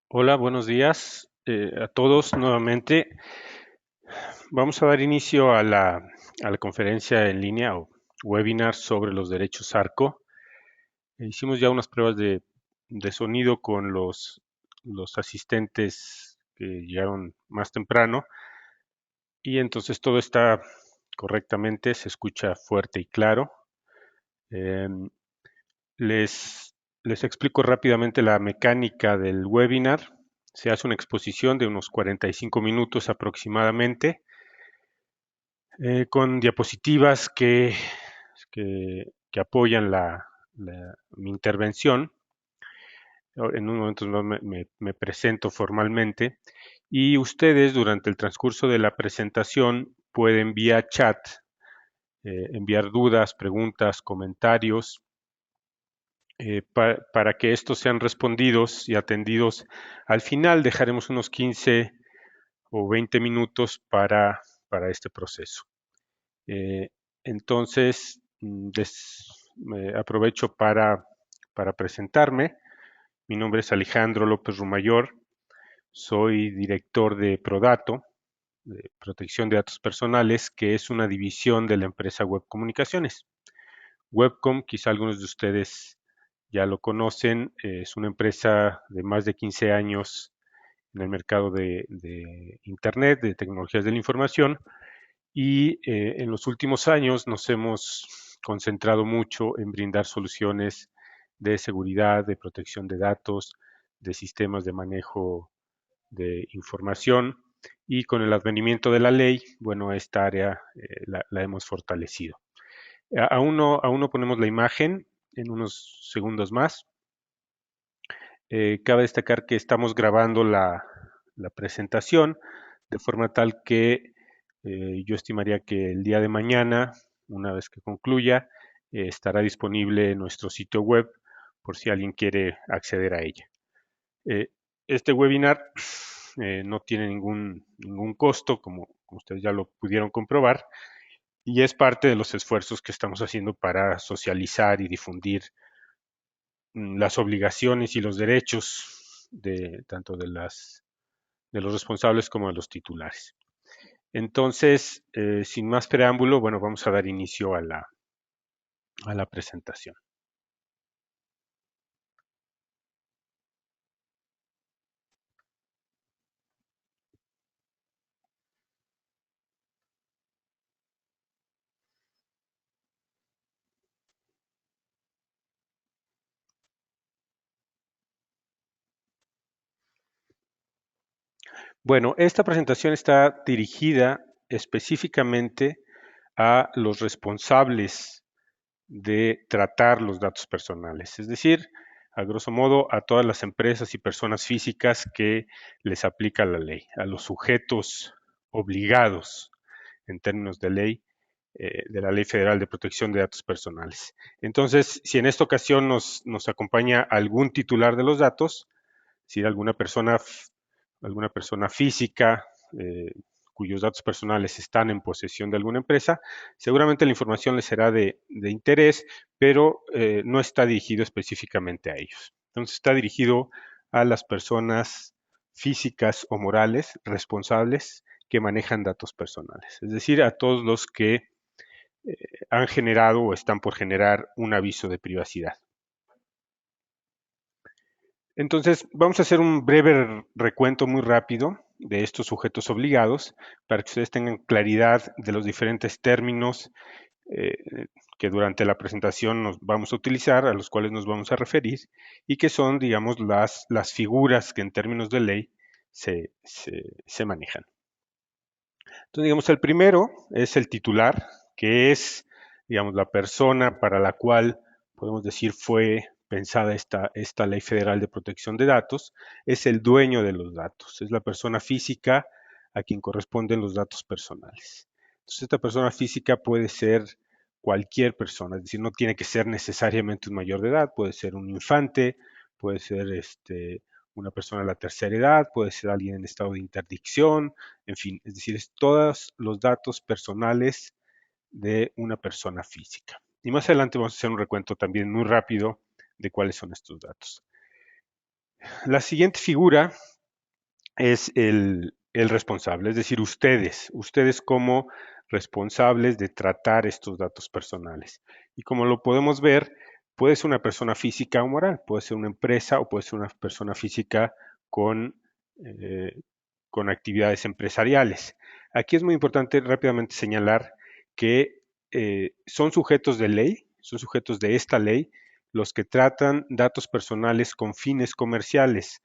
Hola, buenos días a todos nuevamente. Vamos a dar inicio a la conferencia en línea o webinar sobre los derechos ARCO. Hicimos ya unas pruebas de sonido con los asistentes que llegaron más temprano y entonces todo está correctamente, se escucha fuerte y claro. Em, Les, les explico rápidamente la mecánica del webinar. Se hace una exposición de unos 45 minutos aproximadamente, con diapositivas que apoyan mi intervención. En un momento no me presento formalmente y ustedes durante el transcurso de la presentación pueden vía chat enviar dudas, preguntas, comentarios para que estos sean respondidos y atendidos. Al final dejaremos unos 15 o 20 minutos para este proceso. Eh, entonces, aprovecho para presentarme. Mi nombre es Alejandro López Rumayor, soy director de Prodato, de Protección de Datos Personales, que es una división de la empresa Web Comunicaciones. Webcom, quizá algunos de ustedes ya lo conocen, es una empresa de más de 15 años en el mercado de Internet, de tecnologías de la información, y en los últimos años nos hemos concentrado mucho en brindar soluciones de seguridad, de protección de datos, de sistemas de manejo de información, y con el advenimiento de la ley, bueno, esta área la hemos fortalecido. Aún no ponemos la imagen en unos segundos más. Cabe destacar que estamos grabando la presentación de forma tal que yo estimaría que el día de mañana, una vez que concluya, estará disponible en nuestro sitio web por si alguien quiere acceder a ella. Eh, este webinar no tiene ningún costo, como ustedes ya lo pudieron comprobar, y es parte de los esfuerzos que estamos haciendo para socializar y difundir las obligaciones y los derechos de tanto de los responsables como de los titulares. Entonces, sin más preámbulo, bueno, vamos a dar inicio a la presentación. Bueno, esta presentación está dirigida específicamente a los responsables de tratar los datos personales, es decir, a grosso modo, a todas las empresas y personas físicas que les aplica la ley, a los sujetos obligados en términos de ley, de la Ley Federal de Protección de Datos Personales. Entonces, si en esta ocasión nos acompaña algún titular de los datos, si alguna persona física cuyos datos personales están en posesión de alguna empresa, seguramente la información les será de interés, pero no está dirigido específicamente a ellos. Entonces está dirigido a las personas físicas o morales responsables que manejan datos personales, es decir, a todos los que han generado o están por generar un aviso de privacidad. Entonces, vamos a hacer un breve recuento muy rápido de estos sujetos obligados para que ustedes tengan claridad de los diferentes términos que durante la presentación nos vamos a utilizar, a los cuales nos vamos a referir, y que son, digamos, las figuras que en términos de ley se manejan. Entonces, digamos, el primero es el titular, que es, digamos, la persona para la cual podemos decir fue pensada esta Ley Federal de Protección de Datos, es el dueño de los datos, es la persona física a quien corresponden los datos personales. Entonces, esta persona física puede ser cualquier persona, es decir, no tiene que ser necesariamente un mayor de edad, puede ser un infante, puede ser una persona de la tercera edad, puede ser alguien en estado de interdicción, en fin, es decir, es todos los datos personales de una persona física. Y más adelante vamos a hacer un recuento también muy rápido de cuáles son estos datos. La siguiente figura es el responsable, es decir, ustedes como responsables de tratar estos datos personales. Y como lo podemos ver, puede ser una persona física o moral, puede ser una empresa o puede ser una persona física con, eh, con actividades empresariales. Aquí es muy importante rápidamente señalar que son sujetos de ley, son sujetos de esta ley, los que tratan datos personales con fines comerciales.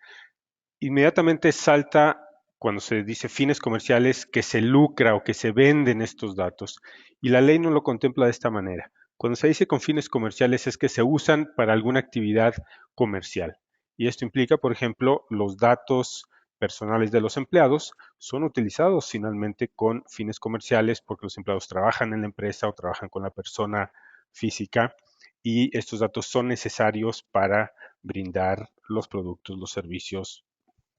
Inmediatamente salta cuando se dice fines comerciales que se lucra o que se venden estos datos y la ley no lo contempla de esta manera. Cuando se dice con fines comerciales es que se usan para alguna actividad comercial y esto implica, por ejemplo, los datos personales de los empleados son utilizados finalmente con fines comerciales porque los empleados trabajan en la empresa o trabajan con la persona física y estos datos son necesarios para brindar los productos, los servicios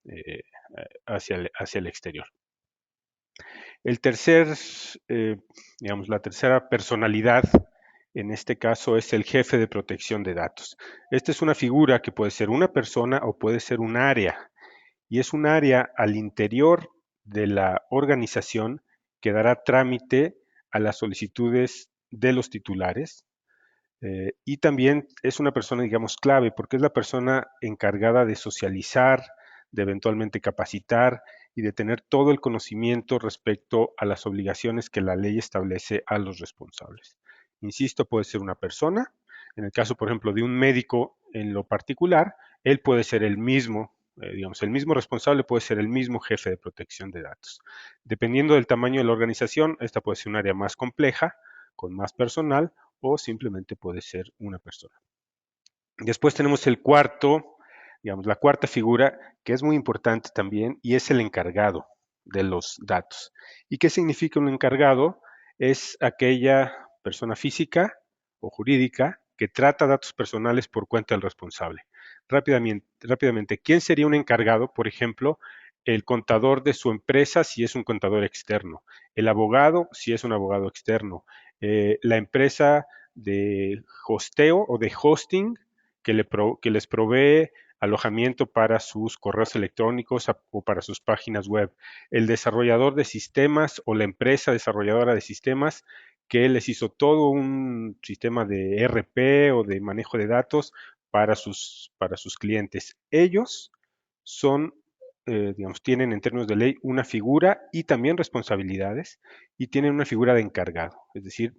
eh, hacia el exterior. El tercer, eh, digamos, la tercera personalidad en este caso es el jefe de protección de datos. Esta es una figura que puede ser una persona o puede ser un área y es un área al interior de la organización que dará trámite a las solicitudes de los titulares y también es una persona, digamos, clave, porque es la persona encargada de socializar, de eventualmente capacitar y de tener todo el conocimiento respecto a las obligaciones que la ley establece a los responsables. Insisto, puede ser una persona, en el caso, por ejemplo, de un médico en lo particular, él puede ser el mismo, digamos, el mismo responsable puede ser el mismo jefe de protección de datos. Dependiendo del tamaño de la organización, esta puede ser un área más compleja, con más personal, o simplemente puede ser una persona. Después tenemos el cuarto, digamos, la cuarta figura, que es muy importante también, y es el encargado de los datos. ¿Y qué significa un encargado? Es aquella persona física o jurídica que trata datos personales por cuenta del responsable. Rápidamente, ¿quién sería un encargado? Por ejemplo, el contador de su empresa si es un contador externo, el abogado si es un abogado externo, la empresa de hosteo o de hosting que les provee alojamiento para sus correos electrónicos o para sus páginas web, el desarrollador de sistemas o la empresa desarrolladora de sistemas que les hizo todo un sistema de ERP o de manejo de datos para sus clientes. Ellos son, digamos, tienen en términos de ley una figura y también responsabilidades y tienen una figura de encargado. Es decir,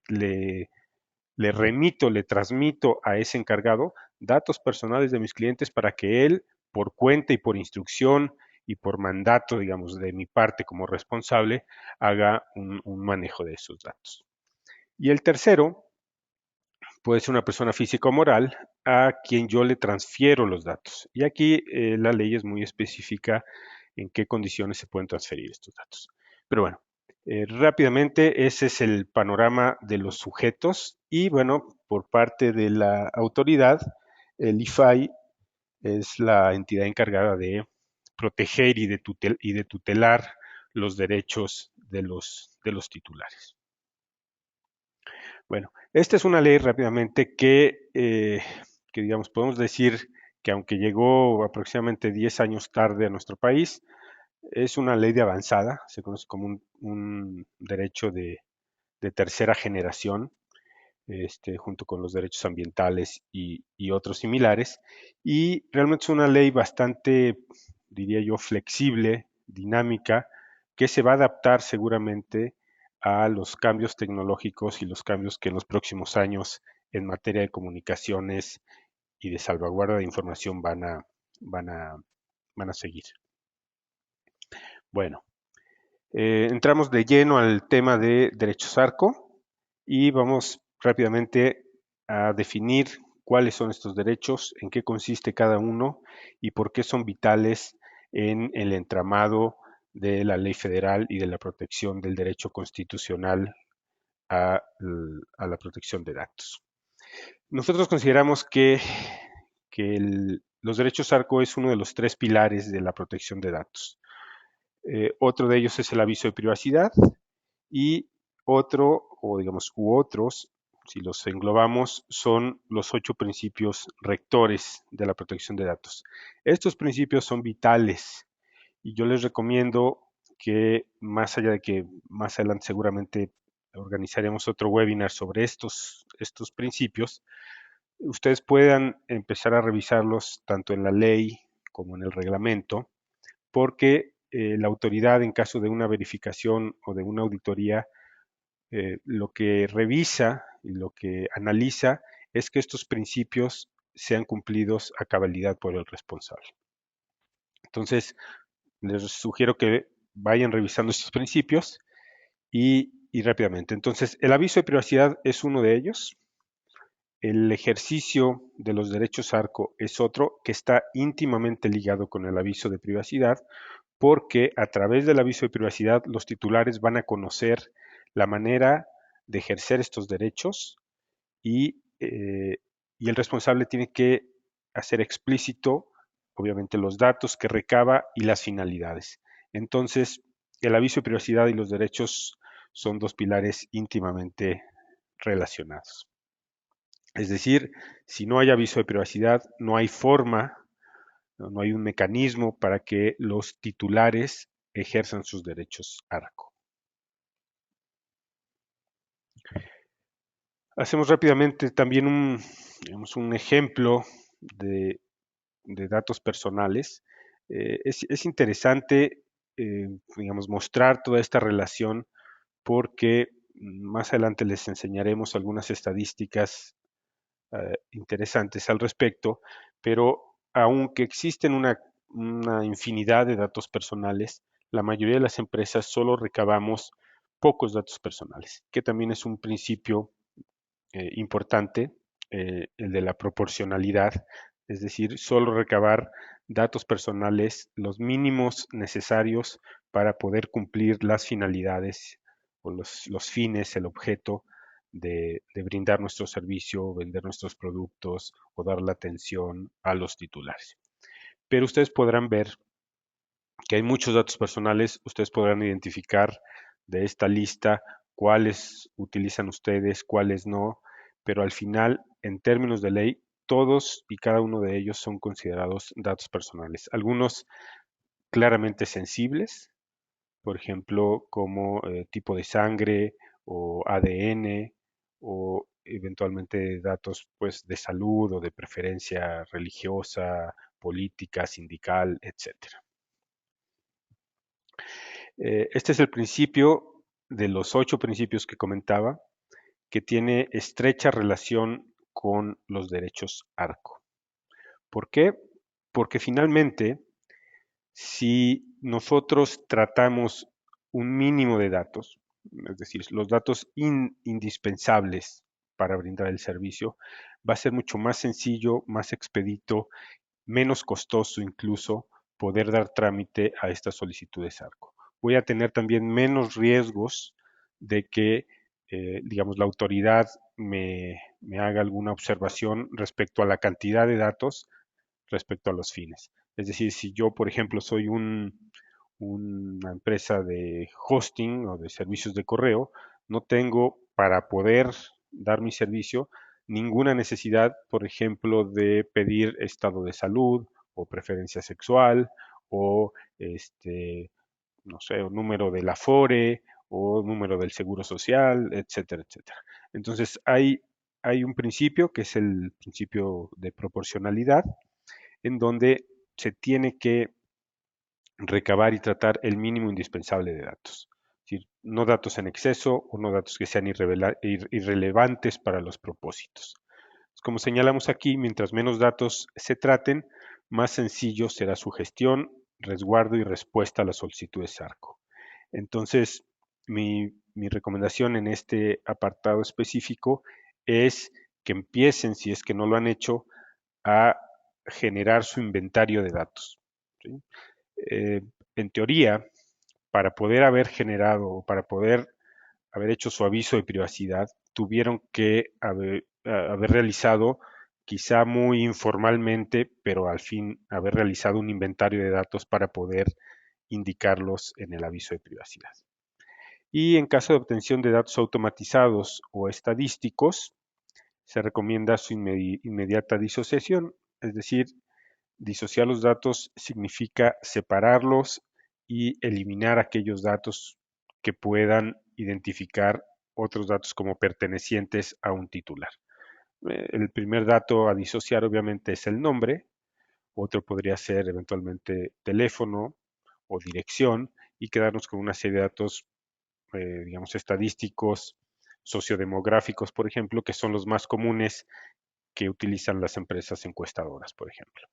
le remito, le transmito a ese encargado datos personales de mis clientes para que él, por cuenta y por instrucción y por mandato, digamos, de mi parte como responsable, haga un manejo de esos datos. Y el tercero puede ser una persona física o moral a quien yo le transfiero los datos. Y aquí la ley es muy específica en qué condiciones se pueden transferir estos datos. Pero bueno, rápidamente ese es el panorama de los sujetos y bueno, por parte de la autoridad, el IFAI es la entidad encargada de proteger y de tutelar los derechos de los titulares. Bueno, esta es una ley rápidamente que, digamos, podemos decir que aunque llegó aproximadamente 10 años tarde a nuestro país, es una ley de avanzada, se conoce como un derecho de tercera generación, junto con los derechos ambientales y otros similares. Y realmente es una ley bastante, diría yo, flexible, dinámica, que se va a adaptar seguramente a los cambios tecnológicos y los cambios que en los próximos años en materia de comunicaciones y de salvaguarda de información van a, van a seguir. Bueno, entramos de lleno al tema de derechos ARCO y vamos rápidamente a definir cuáles son estos derechos, en qué consiste cada uno y por qué son vitales en el entramado de la ley federal y de la protección del derecho constitucional a la protección de datos. Nosotros consideramos que los derechos ARCO es uno de los tres pilares de la protección de datos. Otro de ellos es el aviso de privacidad y otro, o digamos, u otros, si los englobamos, son los 8 principios rectores de la protección de datos. Estos principios son vitales y yo les recomiendo que, más allá de que más adelante seguramente organizaremos otro webinar sobre estos principios, ustedes puedan empezar a revisarlos tanto en la ley como en el reglamento, porque la autoridad, en caso de una verificación o de una auditoría, lo que revisa y lo que analiza es que estos principios sean cumplidos a cabalidad por el responsable. Entonces, les sugiero que vayan revisando estos principios y rápidamente. Entonces, el aviso de privacidad es uno de ellos. El ejercicio de los derechos ARCO es otro que está íntimamente ligado con el aviso de privacidad, porque a través del aviso de privacidad los titulares van a conocer la manera de ejercer estos derechos y el responsable tiene que hacer explícito, obviamente, los datos que recaba y las finalidades. Entonces, el aviso de privacidad y los derechos son dos pilares íntimamente relacionados. Es decir, si no hay aviso de privacidad, no hay forma, no hay un mecanismo para que los titulares ejerzan sus derechos ARCO. Hacemos rápidamente también un ejemplo de, de datos personales. Es interesante, digamos, mostrar toda esta relación porque más adelante les enseñaremos algunas estadísticas interesantes al respecto, pero aunque existen una infinidad de datos personales, la mayoría de las empresas solo recabamos pocos datos personales, que también es un principio importante, el de la proporcionalidad, es decir, solo recabar datos personales, los mínimos necesarios para poder cumplir las finalidades o los fines, el objeto de brindar nuestro servicio, vender nuestros productos o dar la atención a los titulares. Pero ustedes podrán ver que hay muchos datos personales, ustedes podrán identificar de esta lista cuáles utilizan ustedes, cuáles no, pero al final, en términos de ley, todos y cada uno de ellos son considerados datos personales. Algunos claramente sensibles, por ejemplo, como tipo de sangre o ADN o eventualmente datos pues de salud o de preferencia religiosa, política, sindical, etcétera. Este es el principio de los 8 principios que comentaba, que tiene estrecha relación con los derechos ARCO. ¿Por qué? Porque finalmente, si nosotros tratamos un mínimo de datos, es decir, los datos indispensables para brindar el servicio, va a ser mucho más sencillo, más expedito, menos costoso incluso poder dar trámite a estas solicitudes ARCO. Voy a tener también menos riesgos de que, digamos, la autoridad me haga alguna observación respecto a la cantidad de datos, respecto a los fines. Es decir, si yo, por ejemplo, soy una empresa de hosting o de servicios de correo, no tengo para poder dar mi servicio ninguna necesidad, por ejemplo, de pedir estado de salud o preferencia sexual o no sé, o número del Afore o número del Seguro Social, etcétera, etcétera. Entonces hay un principio que es el principio de proporcionalidad, en donde se tiene que recabar y tratar el mínimo indispensable de datos. Es decir, no datos en exceso o no datos que sean irrelevantes para los propósitos. Como señalamos aquí, mientras menos datos se traten, más sencillo será su gestión, resguardo y respuesta a las solicitudes ARCO. Entonces, mi recomendación en este apartado específico es que empiecen, si es que no lo han hecho, a generar su inventario de datos. ¿Sí? En teoría, para poder haber generado o para poder haber hecho su aviso de privacidad, tuvieron que haber realizado, quizá muy informalmente, pero al fin haber realizado un inventario de datos para poder indicarlos en el aviso de privacidad. Y en caso de obtención de datos automatizados o estadísticos, se recomienda su inmediata disociación, es decir, disociar los datos significa separarlos y eliminar aquellos datos que puedan identificar otros datos como pertenecientes a un titular. El primer dato a disociar obviamente es el nombre, otro podría ser eventualmente teléfono o dirección y quedarnos con una serie de datos, digamos, estadísticos, sociodemográficos, por ejemplo, que son los más comunes que utilizan las empresas encuestadoras, por ejemplo.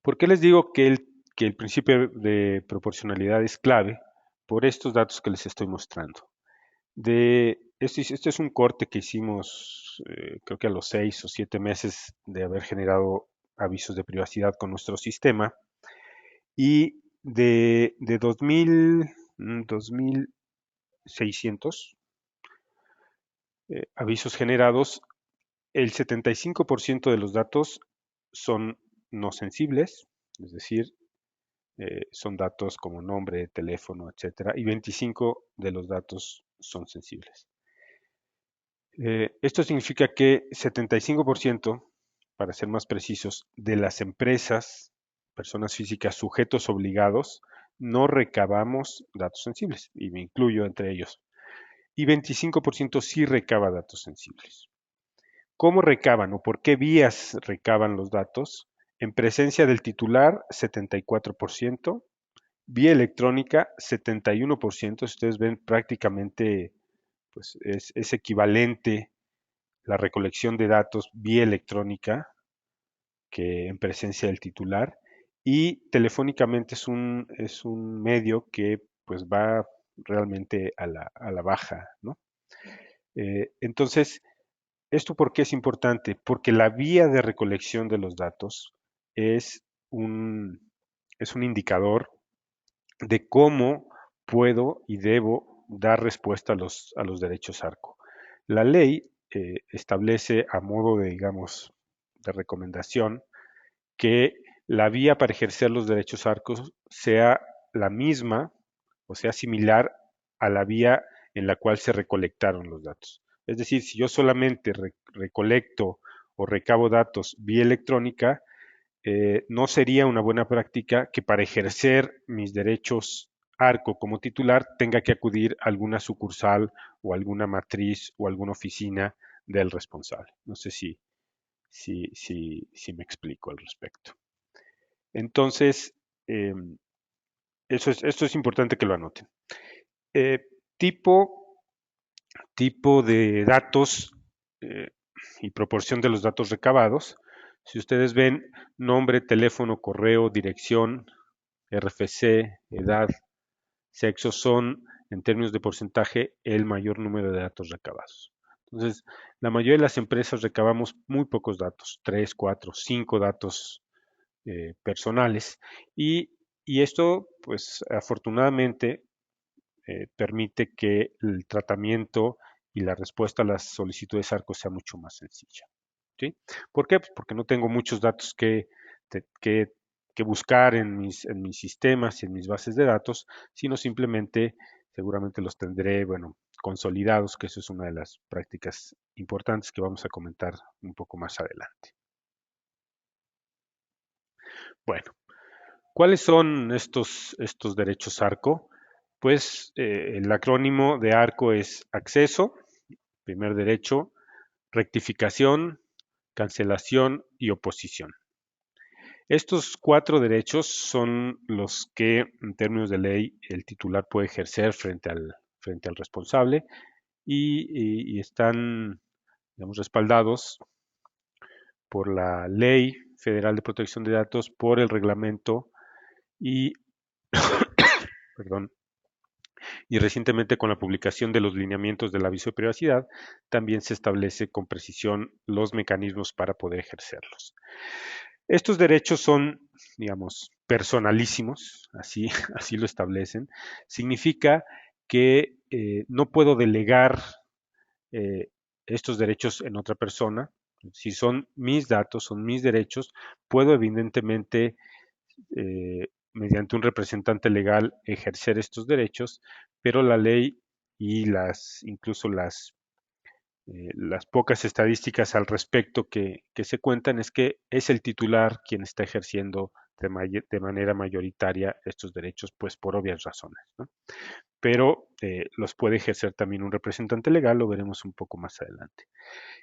¿Por qué les digo que el principio de proporcionalidad es clave? Por estos datos que les estoy mostrando. Este es un corte que hicimos, creo que a los 6 o 7 meses de haber generado avisos de privacidad con nuestro sistema. Y de 2.600 avisos generados, el 75% de los datos son no sensibles, es decir, son datos como nombre, teléfono, etcétera, y 25 de los datos son sensibles. Esto significa que 75%, para ser más precisos, de las empresas, personas físicas, sujetos obligados, no recabamos datos sensibles, y me incluyo entre ellos. Y 25% sí recaba datos sensibles. ¿Cómo recaban o por qué vías recaban los datos? En presencia del titular, 74%, vía electrónica, 71%. Si ustedes ven, prácticamente pues, es equivalente la recolección de datos vía electrónica que en presencia del titular. Y telefónicamente es un medio que pues va realmente a la baja, ¿no? Entonces, ¿esto por qué es importante? Porque la vía de recolección de los datos es un, es un indicador de cómo puedo y debo dar respuesta a los derechos ARCO. La ley establece a modo de, digamos, de recomendación que la vía para ejercer los derechos ARCO sea la misma o sea similar a la vía en la cual se recolectaron los datos. Es decir, si yo solamente recolecto o recabo datos vía electrónica, no sería una buena práctica que para ejercer mis derechos ARCO como titular tenga que acudir a alguna sucursal o alguna matriz o alguna oficina del responsable. No sé si me explico al respecto. Entonces, eh, esto es importante que lo anoten. Eh, tipo, tipo de datos eh, y proporción de los datos recabados. Si ustedes ven nombre, teléfono, correo, dirección, RFC, edad, sexo son, en términos de porcentaje, el mayor número de datos recabados. Entonces, la mayoría de las empresas recabamos muy pocos datos, 3, 4, 5 datos personales. Y esto, pues afortunadamente, permite que el tratamiento y la respuesta a las solicitudes ARCO sea mucho más sencilla. ¿Sí? ¿Por qué? Pues porque no tengo muchos datos que buscar en mis sistemas y en mis bases de datos, sino simplemente seguramente los tendré, bueno, consolidados, que eso es una de las prácticas importantes que vamos a comentar un poco más adelante. Bueno, ¿cuáles son estos derechos ARCO? Pues el acrónimo de ARCO es acceso, primer derecho, rectificación, cancelación y oposición. Estos 4 derechos son los que, en términos de ley, el titular puede ejercer frente al responsable y están, digamos, respaldados por la Ley Federal de Protección de Datos, por el reglamento y, perdón, y recientemente con la publicación de los lineamientos del aviso de privacidad, también se establece con precisión los mecanismos para poder ejercerlos. Estos derechos son, digamos, personalísimos, así, así lo establecen. Significa que no puedo delegar eh, estos derechos en otra persona. Si son mis datos, son mis derechos, puedo evidentemente mediante un representante legal ejercer estos derechos, pero la ley y incluso las pocas estadísticas al respecto que se cuentan es que es el titular quien está ejerciendo de manera mayoritaria estos derechos, pues por obvias razones, ¿no? Pero los puede ejercer también un representante legal, lo veremos un poco más adelante.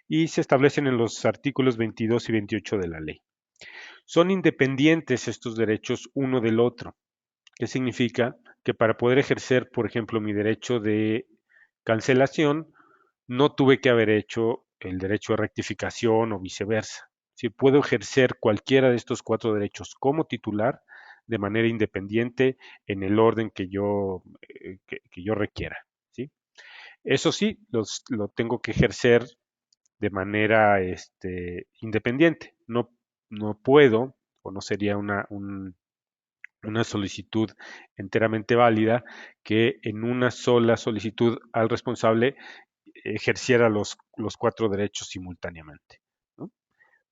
Y se establecen en los artículos 22 y 28 de la ley. Son independientes estos derechos uno del otro. ¿Qué significa? Que para poder ejercer, por ejemplo, mi derecho de cancelación, no tuve que haber hecho el derecho de rectificación o viceversa. Si puedo ejercer cualquiera de estos cuatro derechos como titular de manera independiente en el orden que yo requiera. ¿Sí? Eso sí, lo tengo que ejercer de manera independiente. No puedo, o no sería una solicitud enteramente válida, que en una sola solicitud al responsable ejerciera los cuatro derechos simultáneamente, ¿no?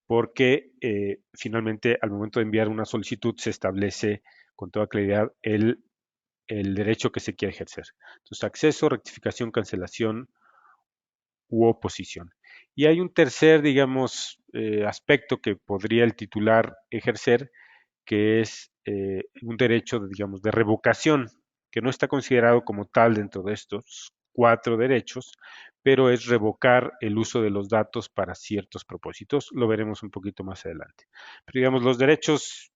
Porque finalmente al momento de enviar una solicitud se establece con toda claridad el derecho que se quiere ejercer. Entonces, acceso, rectificación, cancelación u oposición. Y hay un tercer, digamos, aspecto que podría el titular ejercer, que es un derecho, digamos, de revocación, que no está considerado como tal dentro de estos cuatro derechos, pero es revocar el uso de los datos para ciertos propósitos. Lo veremos un poquito más adelante. Pero digamos, los derechos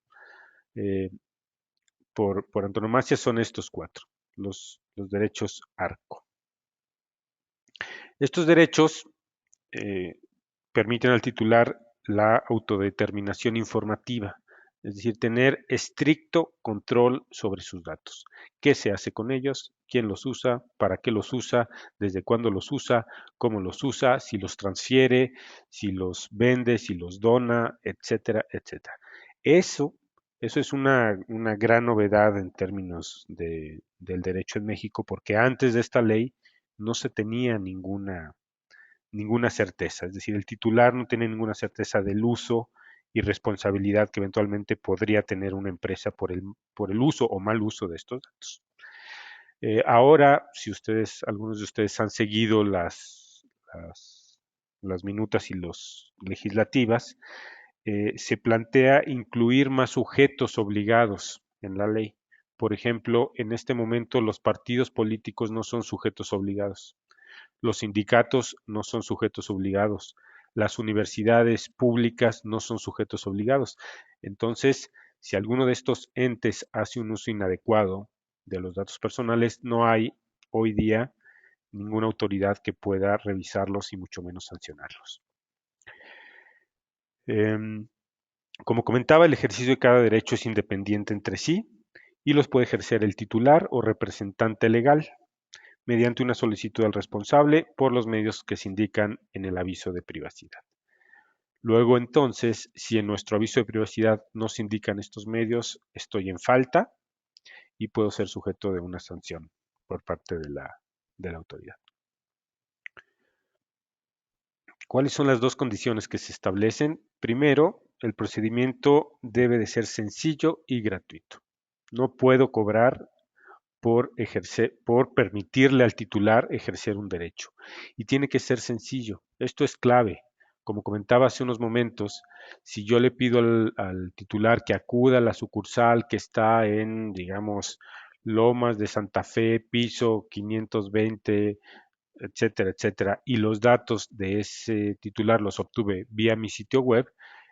eh, por antonomasia son estos cuatro, los derechos ARCO. Estos derechos eh, permiten al titular la autodeterminación informativa, es decir, tener estricto control sobre sus datos. ¿Qué se hace con ellos? ¿Quién los usa? ¿Para qué los usa? ¿Desde cuándo los usa? ¿Cómo los usa? ¿Si los transfiere? ¿Si los vende? ¿Si los dona? Etcétera, etcétera. Eso, eso es una gran novedad en términos del derecho en México, porque antes de esta ley no se tenía ninguna certeza, es decir, el titular no tiene ninguna certeza del uso y responsabilidad que eventualmente podría tener una empresa por el uso o mal uso de estos datos. Ahora, si algunos de ustedes han seguido las minutas y los legislativas, se plantea incluir más sujetos obligados en la ley. Por ejemplo, en este momento los partidos políticos no son sujetos obligados. Los sindicatos no son sujetos obligados. Las universidades públicas no son sujetos obligados. Entonces, si alguno de estos entes hace un uso inadecuado de los datos personales, no hay hoy día ninguna autoridad que pueda revisarlos y mucho menos sancionarlos. Em, Como comentaba, el ejercicio de cada derecho es independiente entre sí y los puede ejercer el titular o representante legal mediante una solicitud al responsable por los medios que se indican en el aviso de privacidad. Luego, entonces, si en nuestro aviso de privacidad no se indican estos medios, estoy en falta y puedo ser sujeto de una sanción por parte de la autoridad. ¿Cuáles son las dos condiciones que se establecen? Primero, el procedimiento debe de ser sencillo y gratuito. No puedo cobrar por permitirle al titular ejercer un derecho. Y tiene que ser sencillo. Esto es clave. Como comentaba hace unos momentos, si yo le pido al titular que acuda a la sucursal que está en, digamos, Lomas de Santa Fe, piso 520, etcétera, etcétera, y los datos de ese titular los obtuve vía mi sitio web,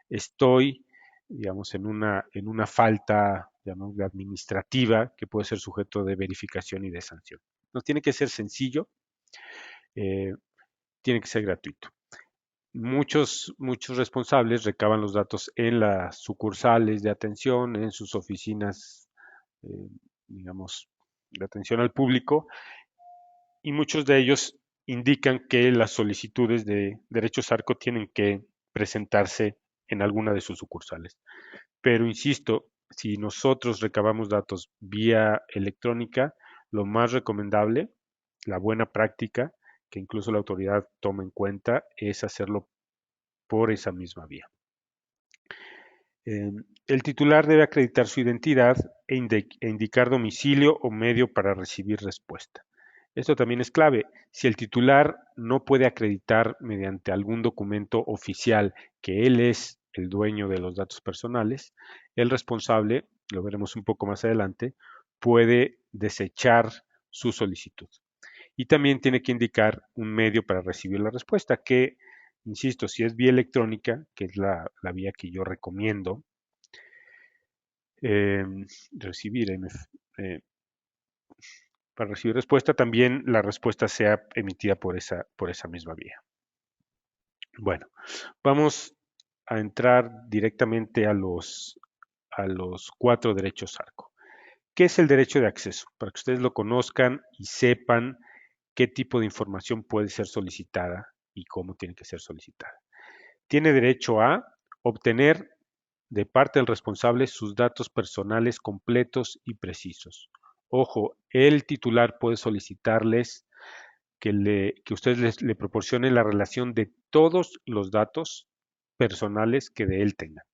estoy, digamos, en una falta, digamos, administrativa que puede ser sujeto de verificación y de sanción. No tiene que ser sencillo, eh, tiene que ser gratuito. Muchos responsables recaban los datos en las sucursales de atención, en sus oficinas, eh, digamos, de atención al público, y muchos de ellos indican que las solicitudes de derechos ARCO tienen que presentarse en alguna de sus sucursales. Pero insisto, si nosotros recabamos datos vía electrónica, lo más recomendable, la buena práctica, que incluso la autoridad toma en cuenta, es hacerlo por esa misma vía. Eh, el titular debe acreditar su identidad e indicar domicilio o medio para recibir respuesta. Esto también es clave. Si el titular no puede acreditar mediante algún documento oficial que él es el dueño de los datos personales, el responsable, lo veremos un poco más adelante, puede desechar su solicitud. Y también tiene que indicar un medio para recibir la respuesta, que, insisto, si es vía electrónica, que es la vía que yo recomiendo, eh, recibir, eh, para recibir respuesta, también la respuesta sea emitida por esa misma vía. Bueno, vamos a entrar directamente a los cuatro derechos ARCO. ¿Qué es el derecho de acceso? Para que ustedes lo conozcan y sepan qué tipo de información puede ser solicitada y cómo tiene que ser solicitada. Tiene derecho a obtener de parte del responsable sus datos personales completos y precisos. Ojo, el titular puede solicitarles que ustedes le proporcionen la relación de todos los datos personales que de él tengan.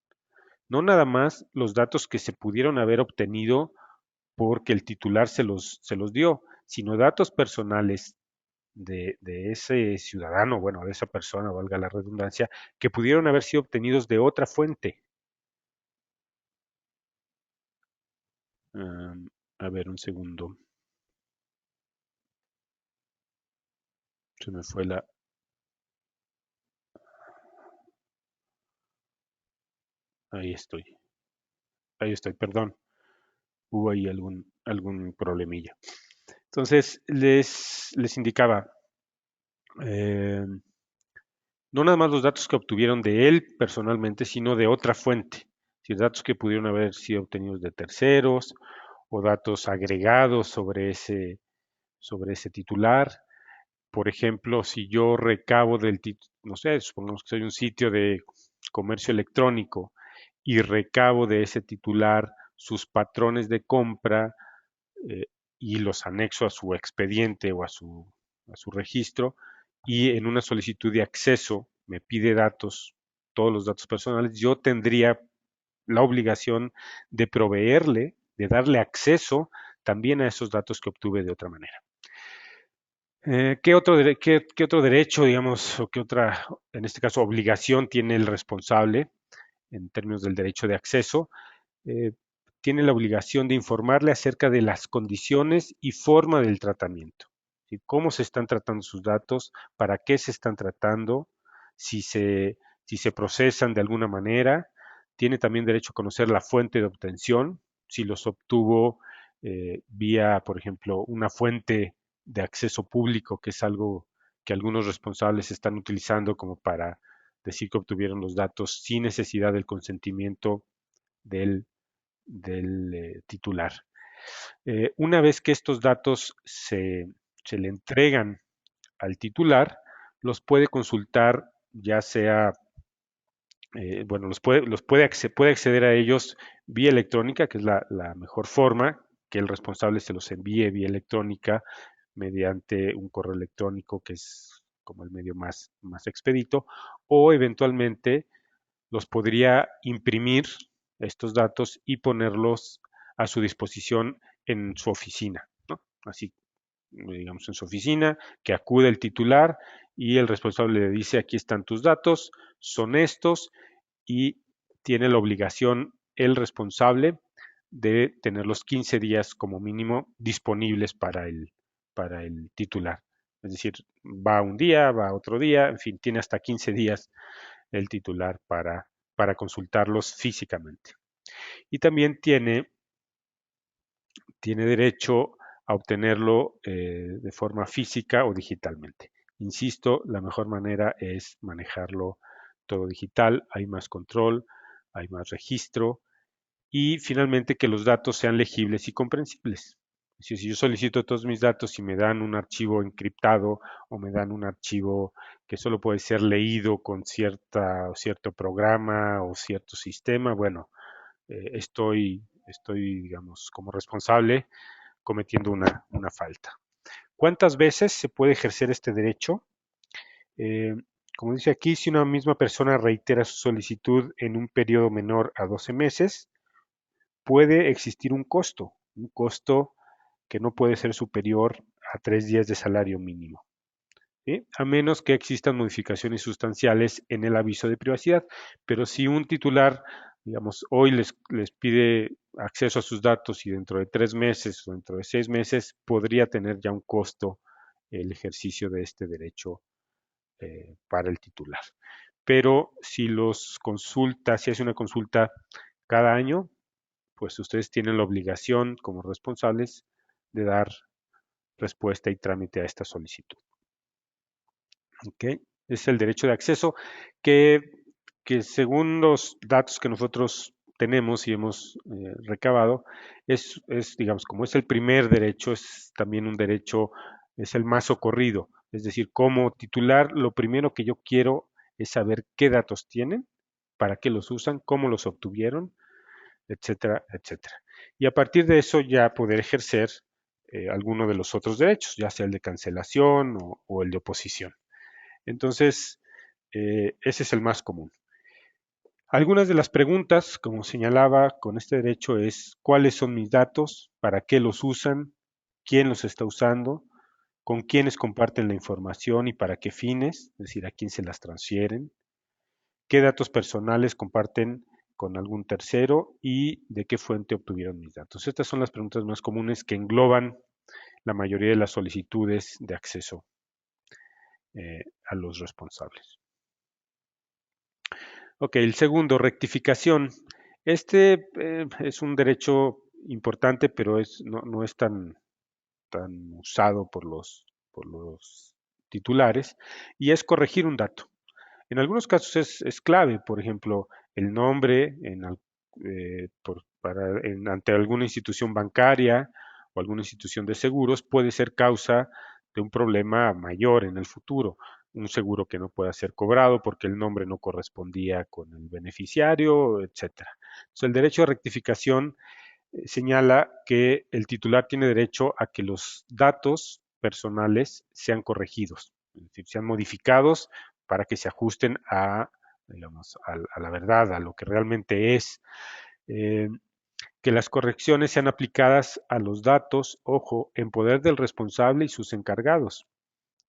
No nada más los datos que se pudieron haber obtenido porque el titular se los dio, sino datos personales de ese ciudadano, bueno, de esa persona, valga la redundancia, que pudieron haber sido obtenidos de otra fuente. Um, a ver, un segundo. Se me fue la... Ahí estoy. Ahí estoy, perdón. Hubo ahí algún problemilla. Entonces, les indicaba, eh, no nada más los datos que obtuvieron de él personalmente, sino de otra fuente. Si datos que pudieron haber sido obtenidos de terceros o datos agregados sobre ese titular. Por ejemplo, si yo recabo del título, no sé, supongamos que soy un sitio de comercio electrónico y recabo de ese titular sus patrones de compra, eh, y los anexo a su expediente o a su registro, y en una solicitud de acceso me pide datos, todos los datos personales, yo tendría la obligación de proveerle, de darle acceso también a esos datos que obtuve de otra manera. ¿Qué otro derecho, digamos, o qué otra, en este caso, obligación tiene el responsable en términos del derecho de acceso? eh, Tiene la obligación de informarle acerca de las condiciones y forma del tratamiento. ¿Sí? Cómo se están tratando sus datos, para qué se están tratando, si se, si se procesan de alguna manera. Tiene también derecho a conocer la fuente de obtención, si los obtuvo vía, por ejemplo, una fuente de acceso público, que es algo que algunos responsables están utilizando como para decir que obtuvieron los datos sin necesidad del consentimiento del titular. Una vez que estos datos se le entregan al titular, los puede consultar, ya sea, bueno, puede acceder a ellos vía electrónica, que es la mejor forma, que el responsable se los envíe vía electrónica mediante un correo electrónico, que es como el medio más expedito, o eventualmente los podría imprimir estos datos y ponerlos a su disposición en su oficina, ¿no? Así, digamos, en su oficina, que acude el titular y el responsable le dice, aquí están tus datos, son estos, y tiene la obligación el responsable de tener los 15 días como mínimo disponibles para el titular. Es decir, va un día, va otro día, en fin, tiene hasta 15 días el titular para consultarlos físicamente. Y también tiene derecho a obtenerlo de forma física o digitalmente. Insisto, la mejor manera es manejarlo todo digital, hay más control, hay más registro y finalmente que los datos sean legibles y comprensibles. Si yo solicito todos mis datos y me dan un archivo encriptado o me dan un archivo que solo puede ser leído con cierto programa o cierto sistema, bueno, estoy, digamos, como responsable cometiendo una falta. ¿Cuántas veces se puede ejercer este derecho? Eh, Como dice aquí, si una misma persona reitera su solicitud en un periodo menor a 12 meses, puede existir un costo que no puede ser superior a 3 días de salario mínimo. ¿Sí? A menos que existan modificaciones sustanciales en el aviso de privacidad. Pero si un titular, digamos, hoy les pide acceso a sus datos y dentro de 3 meses o dentro de 6 meses podría tener ya un costo el ejercicio de este derecho para el titular. Pero si los consulta, si hace una consulta cada año, pues ustedes tienen la obligación como responsables de dar respuesta y trámite a esta solicitud. ¿Okay? Es el derecho de acceso que, que según los datos que nosotros tenemos y hemos recabado, digamos, como es el primer derecho, es también un derecho, es el más socorrido. Es decir, como titular, lo primero que yo quiero es saber qué datos tienen, para qué los usan, cómo los obtuvieron, etcétera, etcétera. Y a partir de eso ya poder ejercer alguno de los otros derechos, ya sea el de cancelación o el de oposición. Entonces, ese es el más común. Algunas de las preguntas, como señalaba con este derecho, es cuáles son mis datos, para qué los usan, quién los está usando, con quiénes comparten la información y para qué fines, es decir, a quién se las transfieren, qué datos personales comparten con algún tercero y de qué fuente obtuvieron mis datos. Estas son las preguntas más comunes que engloban la mayoría de las solicitudes de acceso a los responsables. Ok, el segundo, rectificación. Este es un derecho importante, pero no es tan usado por los titulares, y es corregir un dato. En algunos casos es clave, por ejemplo, el nombre ante alguna institución bancaria o alguna institución de seguros puede ser causa de un problema mayor en el futuro. Un seguro que no pueda ser cobrado porque el nombre no correspondía con el beneficiario, etcétera. Entonces, el derecho de rectificación señala que el titular tiene derecho a que los datos personales sean corregidos, es decir, sean modificados para que se ajusten digamos, a la verdad, a lo que realmente es. Eh, que las correcciones sean aplicadas a los datos, ojo, en poder del responsable y sus encargados.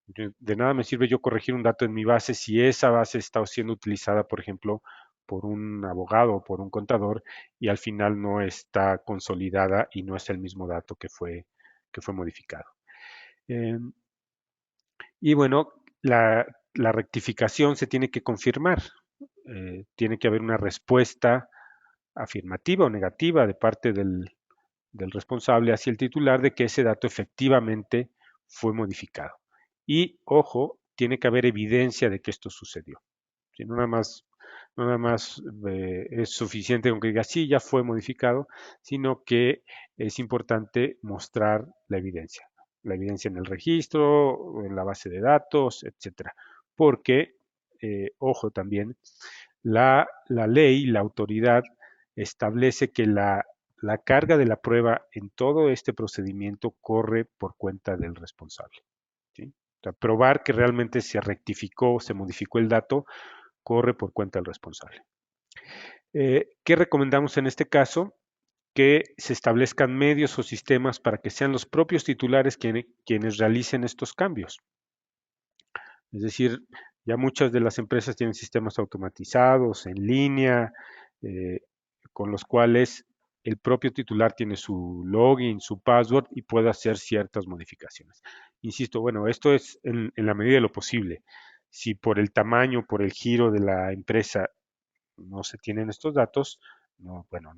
De nada me sirve yo corregir un dato en mi base si esa base está siendo utilizada, por ejemplo, por un abogado o por un contador y al final no está consolidada y no es el mismo dato que fue modificado. Eh, y bueno, la rectificación se tiene que confirmar. Tiene que haber una respuesta afirmativa o negativa de parte del responsable hacia el titular de que ese dato efectivamente fue modificado. Y, ojo, tiene que haber evidencia de que esto sucedió. Si no nada más es suficiente con que diga sí, ya fue modificado, sino que es importante mostrar la evidencia en el registro, en la base de datos, etcétera. Porque, ojo también, la ley, la autoridad establece que la carga de la prueba en todo este procedimiento corre por cuenta del responsable. ¿Sí? O sea, probar que realmente se rectificó, se modificó el dato, corre por cuenta del responsable. ¿Qué recomendamos en este caso? Que se establezcan medios o sistemas para que sean los propios titulares quienes realicen estos cambios. Es decir, ya muchas de las empresas tienen sistemas automatizados, en línea, eh, con los cuales el propio titular tiene su login, su password y puede hacer ciertas modificaciones. Insisto, bueno, esto es en la medida de lo posible. Si por el tamaño, por el giro de la empresa no se tienen estos datos, no, bueno,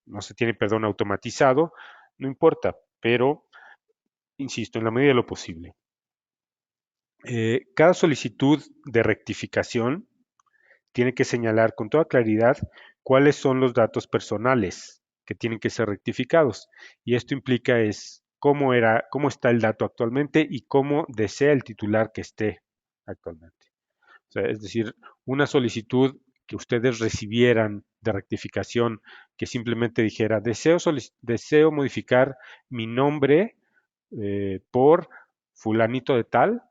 no se tiene, perdón, automatizado, no importa, pero, insisto, en la medida de lo posible. Cada solicitud de rectificación tiene que señalar con toda claridad cuáles son los datos personales que tienen que ser rectificados. Y esto implica es cómo está el dato actualmente y cómo desea el titular que esté actualmente. O sea, es decir, una solicitud que ustedes recibieran de rectificación que simplemente dijera, deseo modificar mi nombre por fulanito de tal,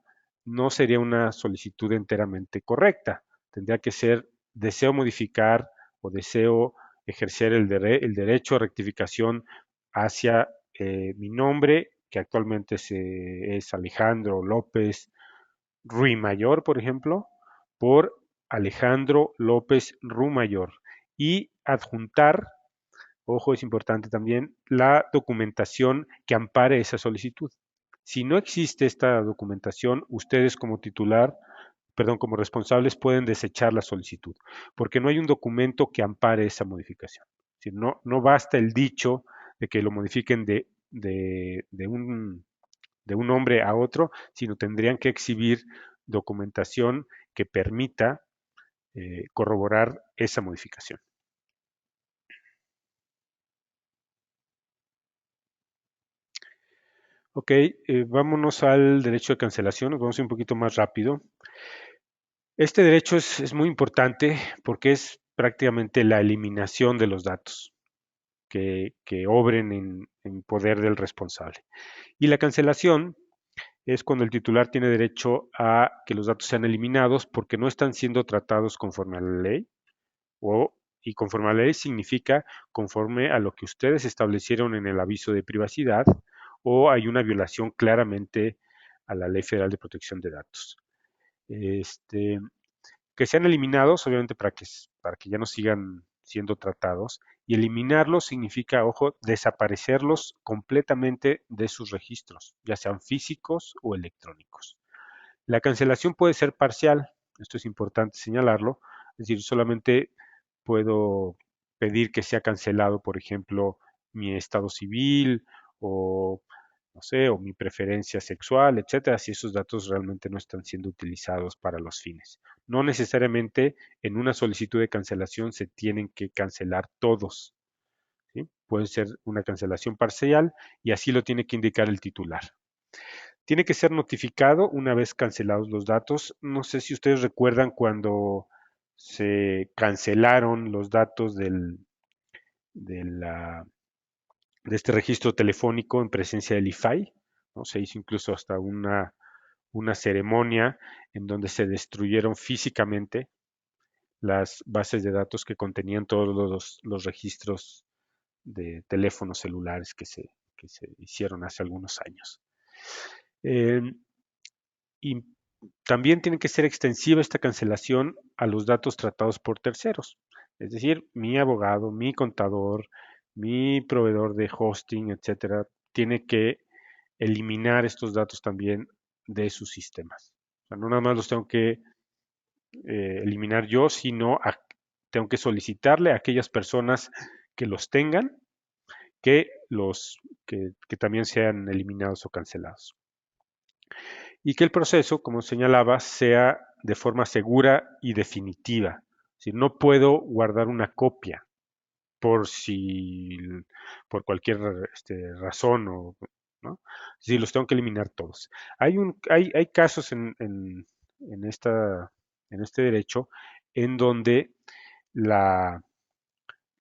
no sería una solicitud enteramente correcta. Tendría que ser deseo modificar o deseo ejercer el derecho a rectificación hacia mi nombre, que actualmente es Alejandro López Ruimayor, por ejemplo, por Alejandro López Rumayor y adjuntar, ojo, es importante también, la documentación que ampare esa solicitud. Si no existe esta documentación, ustedes como titular, perdón, como responsables pueden desechar la solicitud, porque no hay un documento que ampare esa modificación. Si no, no basta el dicho de que lo modifiquen de un nombre a otro, sino tendrían que exhibir documentación que permita corroborar esa modificación. Ok, vámonos al derecho de cancelación, nos vamos a ir un poquito más rápido. Este derecho es muy importante porque es prácticamente la eliminación de los datos que obren en poder del responsable. Y la cancelación es cuando el titular tiene derecho a que los datos sean eliminados porque no están siendo tratados conforme a la ley y conforme a la ley significa conforme a lo que ustedes establecieron en el aviso de privacidad o hay una violación claramente a la Ley Federal de Protección de Datos. Este, que sean eliminados, obviamente para que ya no sigan siendo tratados, y eliminarlos significa, ojo, desaparecerlos completamente de sus registros, ya sean físicos o electrónicos. La cancelación puede ser parcial, esto es importante señalarlo, es decir, solamente puedo pedir que sea cancelado, por ejemplo, mi estado civil o no sé, o mi preferencia sexual, etcétera, si esos datos realmente no están siendo utilizados para los fines. No necesariamente en una solicitud de cancelación se tienen que cancelar todos, ¿sí? Puede ser una cancelación parcial y así lo tiene que indicar el titular. Tiene que ser notificado una vez cancelados los datos. No sé si ustedes recuerdan cuando se cancelaron los datos de, la, de este registro telefónico en presencia del IFAI, ¿no? Se hizo incluso hasta una ceremonia en donde se destruyeron físicamente las bases de datos que contenían todos los registros de teléfonos celulares que se hicieron hace algunos años. Eh, y también tiene que ser extensiva esta cancelación a los datos tratados por terceros, es decir, mi abogado, mi contador, mi proveedor de hosting, etcétera, tiene que eliminar estos datos también de sus sistemas. O sea, no nada más los tengo que eliminar yo, sino tengo que solicitarle a aquellas personas que los tengan que también sean eliminados o cancelados. Y que el proceso, como señalaba, sea de forma segura y definitiva. Si no puedo guardar una copia por si por cualquier razón o ¿no? Si los tengo que eliminar todos. Hay casos en en este derecho en donde la,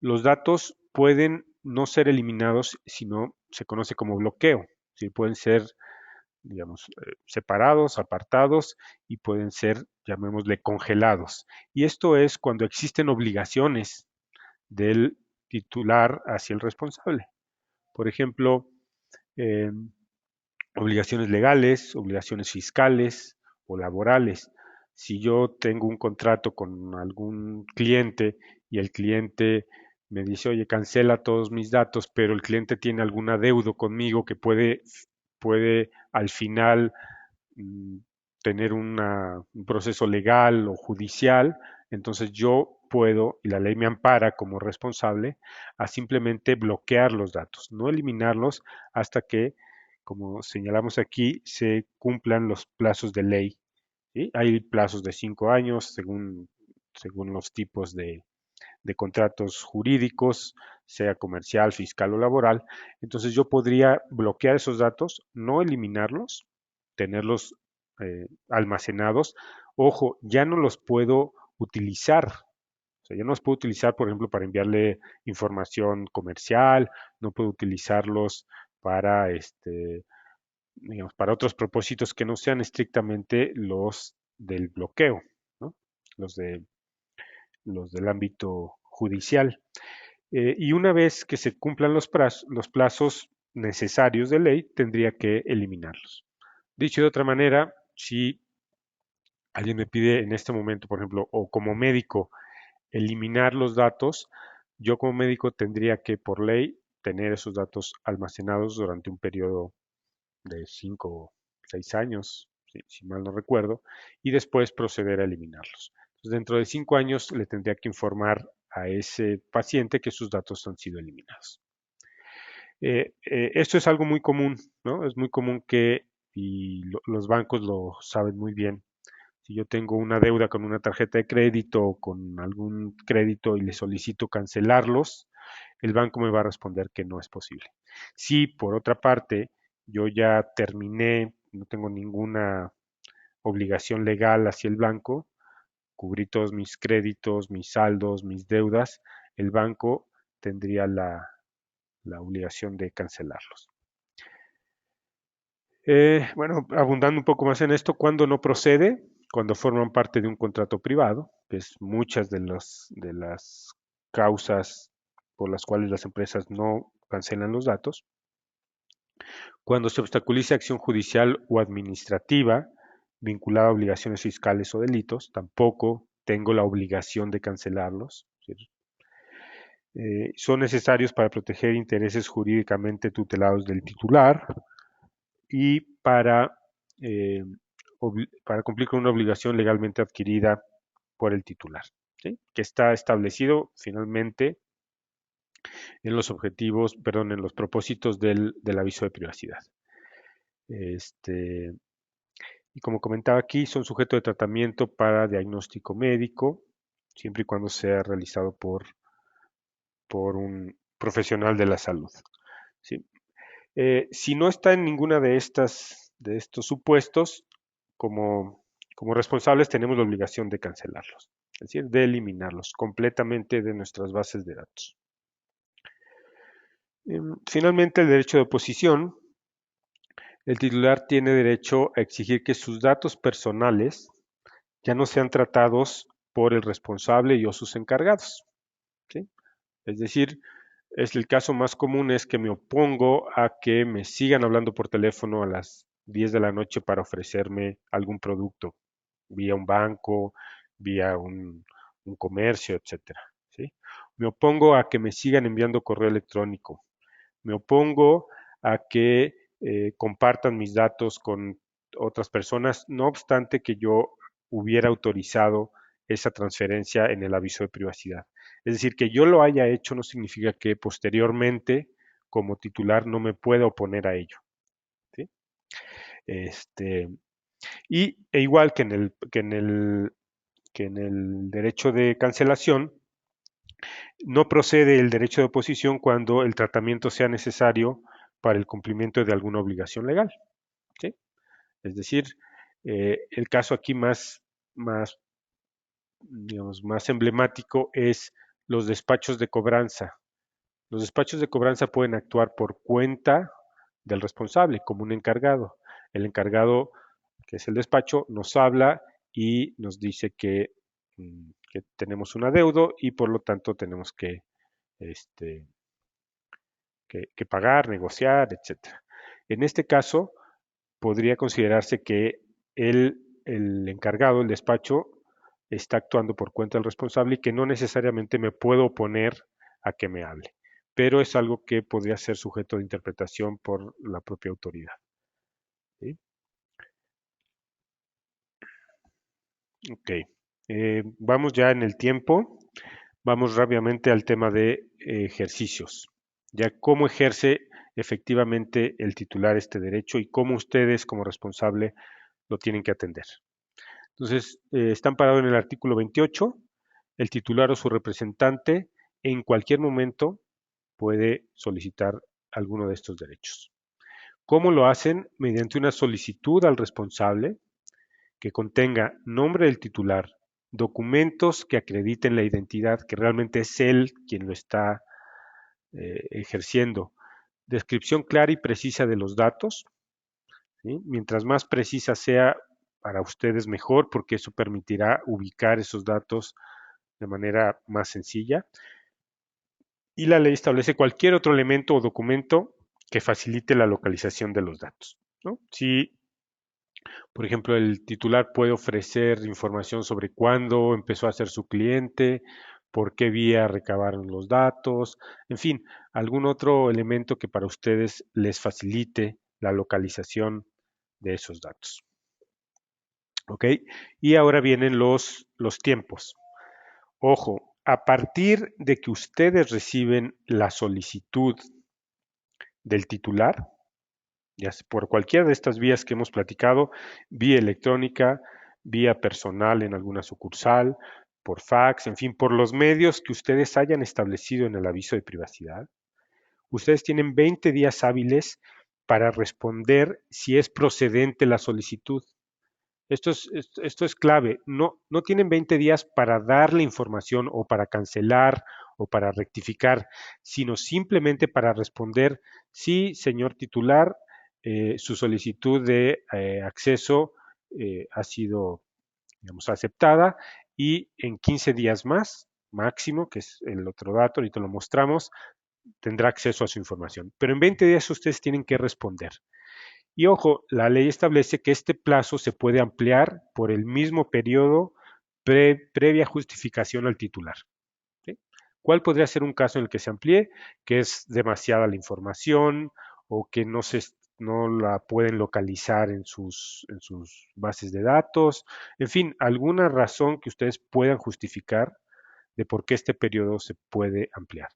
los datos pueden no ser eliminados, sino se conoce como bloqueo. ¿Sí? Pueden ser, digamos, separados, apartados y pueden ser, llamémosle, congelados. Y esto es cuando existen obligaciones del titular hacia el responsable. Por ejemplo, eh, obligaciones legales, obligaciones fiscales o laborales. Si yo tengo un contrato con algún cliente y el cliente me dice, oye, cancela todos mis datos, pero el cliente tiene algún adeudo conmigo que puede al final mm, tener un proceso legal o judicial, entonces yo puedo, y la ley me ampara como responsable, a simplemente bloquear los datos, no eliminarlos hasta que, como señalamos aquí, se cumplan los plazos de ley. ¿Sí? Hay plazos de 5 años según los tipos de contratos jurídicos, sea comercial, fiscal o laboral. Entonces yo podría bloquear esos datos, no eliminarlos, tenerlos almacenados. Ojo, ya no los puedo utilizar. O sea, yo no los puedo utilizar, por ejemplo, para enviarle información comercial, no puedo utilizarlos para digamos, para otros propósitos que no sean estrictamente los del bloqueo, ¿no? Los de, los del ámbito judicial. Y una vez que se cumplan los plazos necesarios de ley, tendría que eliminarlos. Dicho de otra manera, si alguien me pide en este momento, por ejemplo, o como médico, eliminar los datos, yo como médico tendría que, por ley, tener esos datos almacenados durante un periodo de 5 o 6 años, si mal no recuerdo, y después proceder a eliminarlos. Entonces, dentro de 5 años le tendría que informar a ese paciente que sus datos han sido eliminados. Esto es algo muy común, ¿no? Es muy común que, y los bancos lo saben muy bien, si yo tengo una deuda con una tarjeta de crédito o con algún crédito y le solicito cancelarlos, el banco me va a responder que no es posible. Si por otra parte yo ya terminé, no tengo ninguna obligación legal hacia el banco, cubrí todos mis créditos, mis saldos, mis deudas, el banco tendría la obligación de cancelarlos. Bueno, abundando un poco más en esto, cuando no procede, cuando forman parte de un contrato privado, que es muchas de las causas por las cuales las empresas no cancelan los datos, cuando se obstaculiza acción judicial o administrativa vinculada a obligaciones fiscales o delitos, tampoco tengo la obligación de cancelarlos. Son necesarios para proteger intereses jurídicamente tutelados del titular, y eh, para cumplir con una obligación legalmente adquirida por el titular, ¿sí? Que está establecido finalmente en los objetivos, perdón, en los propósitos del aviso de privacidad. Este, y como comentaba aquí, son sujetos de tratamiento para diagnóstico médico, siempre y cuando sea realizado por un profesional de la salud, ¿sí? Si no está en ninguna de estos supuestos, como, como responsables tenemos la obligación de cancelarlos, es decir, de eliminarlos completamente de nuestras bases de datos. Finalmente, el derecho de oposición. El titular tiene derecho a exigir que sus datos personales ya no sean tratados por el responsable y o sus encargados, ¿sí? Es decir, es el caso más común es que me opongo a que me sigan hablando por teléfono a las 10 de la noche para ofrecerme algún producto, vía un banco, vía un comercio, etcétera, ¿sí? Me opongo a que me sigan enviando correo electrónico. Me opongo a que compartan mis datos con otras personas, no obstante que yo hubiera autorizado esa transferencia en el aviso de privacidad. Es decir, que yo lo haya hecho no significa que posteriormente, como titular, no me pueda oponer a ello, ¿sí? Este, igual que en el derecho de cancelación, no procede el derecho de oposición cuando el tratamiento sea necesario para el cumplimiento de alguna obligación legal, ¿sí? Es decir, el caso aquí digamos, más emblemático es los despachos de cobranza. Los despachos de cobranza pueden actuar por cuenta del responsable, como un encargado. El encargado, que es el despacho, nos habla y nos dice que tenemos un adeudo y por lo tanto tenemos este, que pagar, negociar, etcétera. En este caso, podría considerarse que el encargado, el despacho, está actuando por cuenta del responsable y que no necesariamente me puedo oponer a que me hable, pero es algo que podría ser sujeto de interpretación por la propia autoridad, ¿sí? Ok. Vamos ya en el tiempo. Vamos rápidamente al tema de ejercicios. Ya cómo ejerce efectivamente el titular este derecho y cómo ustedes como responsable lo tienen que atender. Entonces, está amparado en el artículo 28. El titular o su representante en cualquier momento puede solicitar alguno de estos derechos. ¿Cómo lo hacen? Mediante una solicitud al responsable que contenga nombre del titular, documentos que acrediten la identidad, que realmente es él quien lo está ejerciendo, descripción clara y precisa de los datos, ¿sí? Mientras más precisa sea para ustedes mejor, porque eso permitirá ubicar esos datos de manera más sencilla. Y la ley establece cualquier otro elemento o documento que facilite la localización de los datos, ¿no? Si, por ejemplo, el titular puede ofrecer información sobre cuándo empezó a ser su cliente, por qué vía recabaron los datos, en fin, algún otro elemento que para ustedes les facilite la localización de esos datos. ¿Ok? Y ahora vienen los tiempos. Ojo, a partir de que ustedes reciben la solicitud del titular, ya sea por cualquiera de estas vías que hemos platicado, vía electrónica, vía personal en alguna sucursal, por fax, en fin, por los medios que ustedes hayan establecido en el aviso de privacidad, ustedes tienen 20 días hábiles para responder si es procedente la solicitud. Esto es clave. No tienen 20 días para darle información o para cancelar o para rectificar, sino simplemente para responder, sí, señor titular, su solicitud de acceso ha sido, digamos, aceptada y en 15 días más, máximo, que es el otro dato, ahorita lo mostramos, tendrá acceso a su información. Pero en 20 días ustedes tienen que responder. Y ojo, la ley establece que este plazo se puede ampliar por el mismo periodo previa justificación al titular. ¿Sí? ¿Cuál podría ser un caso en el que se amplíe? Que es demasiada la información o que no la pueden localizar en sus bases de datos. En fin, alguna razón que ustedes puedan justificar de por qué este periodo se puede ampliar.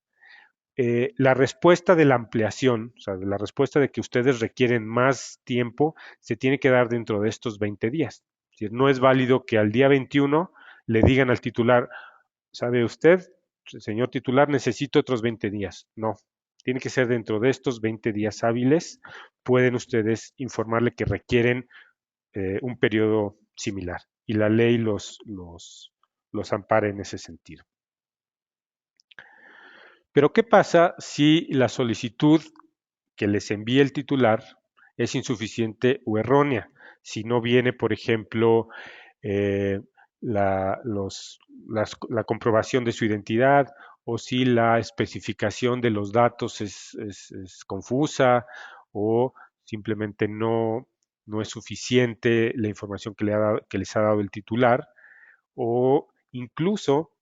La respuesta de la ampliación, o sea, la respuesta de que ustedes requieren más tiempo, se tiene que dar dentro de estos 20 días. Es decir, no es válido que al día 21 le digan al titular, ¿sabe usted, señor titular, necesito otros 20 días? No, tiene que ser dentro de estos 20 días hábiles. Pueden ustedes informarle que requieren un periodo similar y la ley los ampara en ese sentido. Pero ¿qué pasa si la solicitud que les envíe el titular es insuficiente o errónea? Si no viene, por ejemplo, eh, la comprobación de su identidad o si la especificación de los datos es confusa o simplemente no es suficiente la información que les ha dado el titular o incluso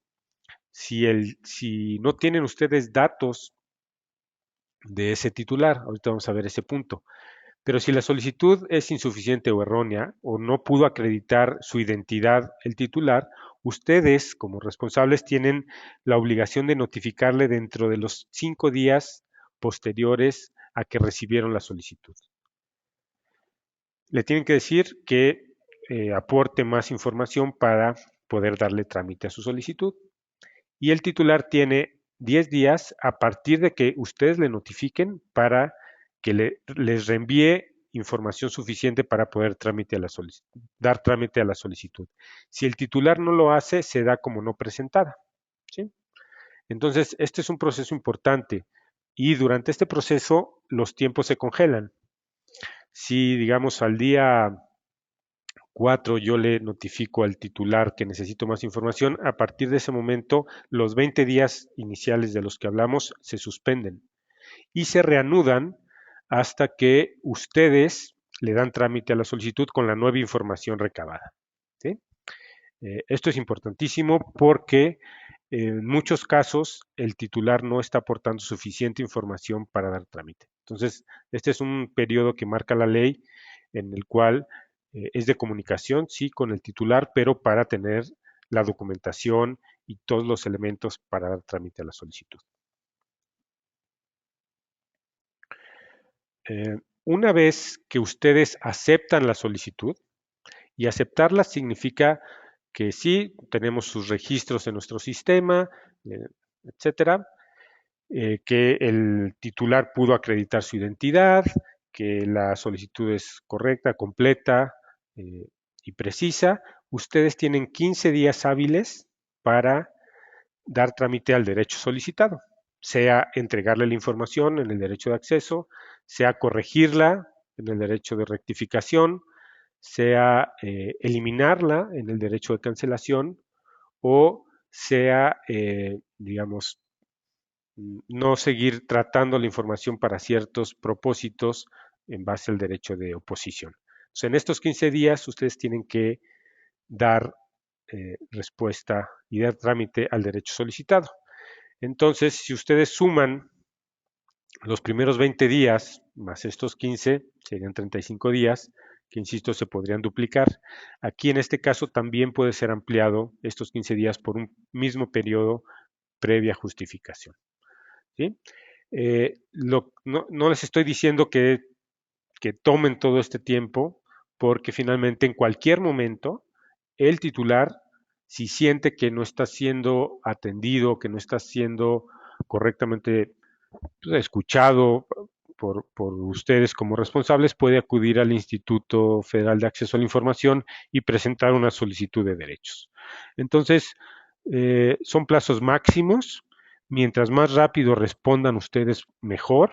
si no tienen ustedes datos de ese titular, ahorita vamos a ver ese punto, pero si la solicitud es insuficiente o errónea o no pudo acreditar su identidad el titular, ustedes como responsables tienen la obligación de notificarle dentro de los 5 días posteriores a que recibieron la solicitud. Le tienen que decir que aporte más información para poder darle trámite a su solicitud. Y el titular tiene 10 días a partir de que ustedes le notifiquen para que les reenvíe información suficiente para poder dar trámite a la solicitud. Si el titular no lo hace, se da como no presentada. ¿Sí? Entonces, este es un proceso importante y durante este proceso los tiempos se congelan. Si, digamos, al día 4 yo le notifico al titular que necesito más información, a partir de ese momento los 20 días iniciales de los que hablamos se suspenden y se reanudan hasta que ustedes le dan trámite a la solicitud con la nueva información recabada. ¿Sí? Esto es importantísimo porque en muchos casos el titular no está aportando suficiente información para dar trámite. Entonces, este es un periodo que marca la ley en el cual es de comunicación, sí, con el titular, pero para tener la documentación y todos los elementos para dar trámite a la solicitud. Una vez que ustedes aceptan la solicitud, y aceptarla significa que sí, tenemos sus registros en nuestro sistema, etcétera, que el titular pudo acreditar su identidad, que la solicitud es correcta, completa y precisa. Ustedes tienen 15 días hábiles para dar trámite al derecho solicitado, sea entregarle la información en el derecho de acceso, sea corregirla en el derecho de rectificación, sea eliminarla en el derecho de cancelación o sea, digamos, no seguir tratando la información para ciertos propósitos en base al derecho de oposición. Entonces, en estos 15 días ustedes tienen que dar respuesta y dar trámite al derecho solicitado. Entonces, si ustedes suman los primeros 20 días más estos 15, serían 35 días, que insisto, se podrían duplicar. Aquí en este caso también puede ser ampliado estos 15 días por un mismo periodo previa justificación. ¿Sí? No les estoy diciendo que tomen todo este tiempo, porque finalmente en cualquier momento el titular, si siente que no está siendo atendido, que no está siendo correctamente escuchado por ustedes como responsables, puede acudir al Instituto Federal de Acceso a la Información y presentar una solicitud de derechos. Entonces, son plazos máximos. Mientras más rápido respondan ustedes, mejor.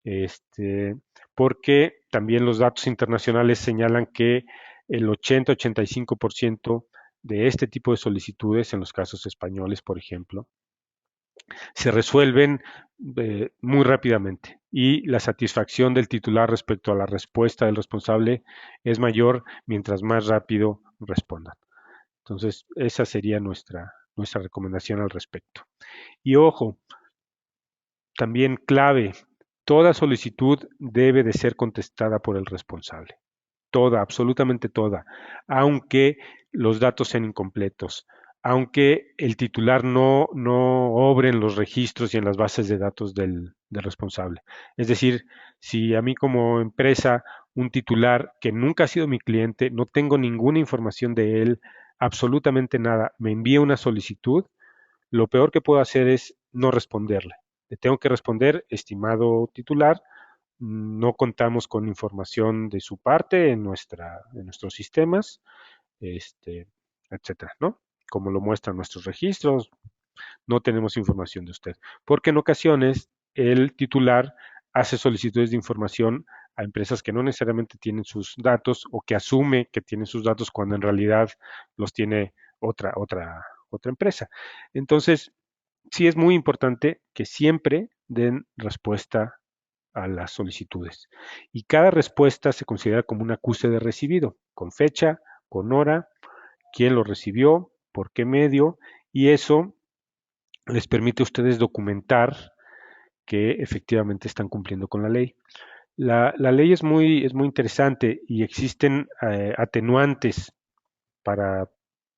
Este, porque también los datos internacionales señalan que el 80-85% de este tipo de solicitudes, en los casos españoles, por ejemplo, se resuelven muy rápidamente y la satisfacción del titular respecto a la respuesta del responsable es mayor mientras más rápido respondan. Entonces, esa sería nuestra recomendación al respecto. Y ojo, también clave, toda solicitud debe de ser contestada por el responsable. Toda, absolutamente toda, aunque los datos sean incompletos, aunque el titular no obre en los registros y en las bases de datos del responsable. Es decir, si a mí como empresa, un titular que nunca ha sido mi cliente, no tengo ninguna información de él, absolutamente nada, me envía una solicitud, lo peor que puedo hacer es no responderle. Le tengo que responder, estimado titular, no contamos con información de su parte en nuestros sistemas, etcétera, ¿no? Como lo muestran nuestros registros, no tenemos información de usted. Porque en ocasiones el titular hace solicitudes de información a empresas que no necesariamente tienen sus datos o que asume que tienen sus datos cuando en realidad los tiene otra empresa. Entonces, sí es muy importante que siempre den respuesta a las solicitudes. Y cada respuesta se considera como un acuse de recibido, con fecha, con hora, quién lo recibió, por qué medio, y eso les permite a ustedes documentar que efectivamente están cumpliendo con la ley. La ley es muy interesante y existen atenuantes para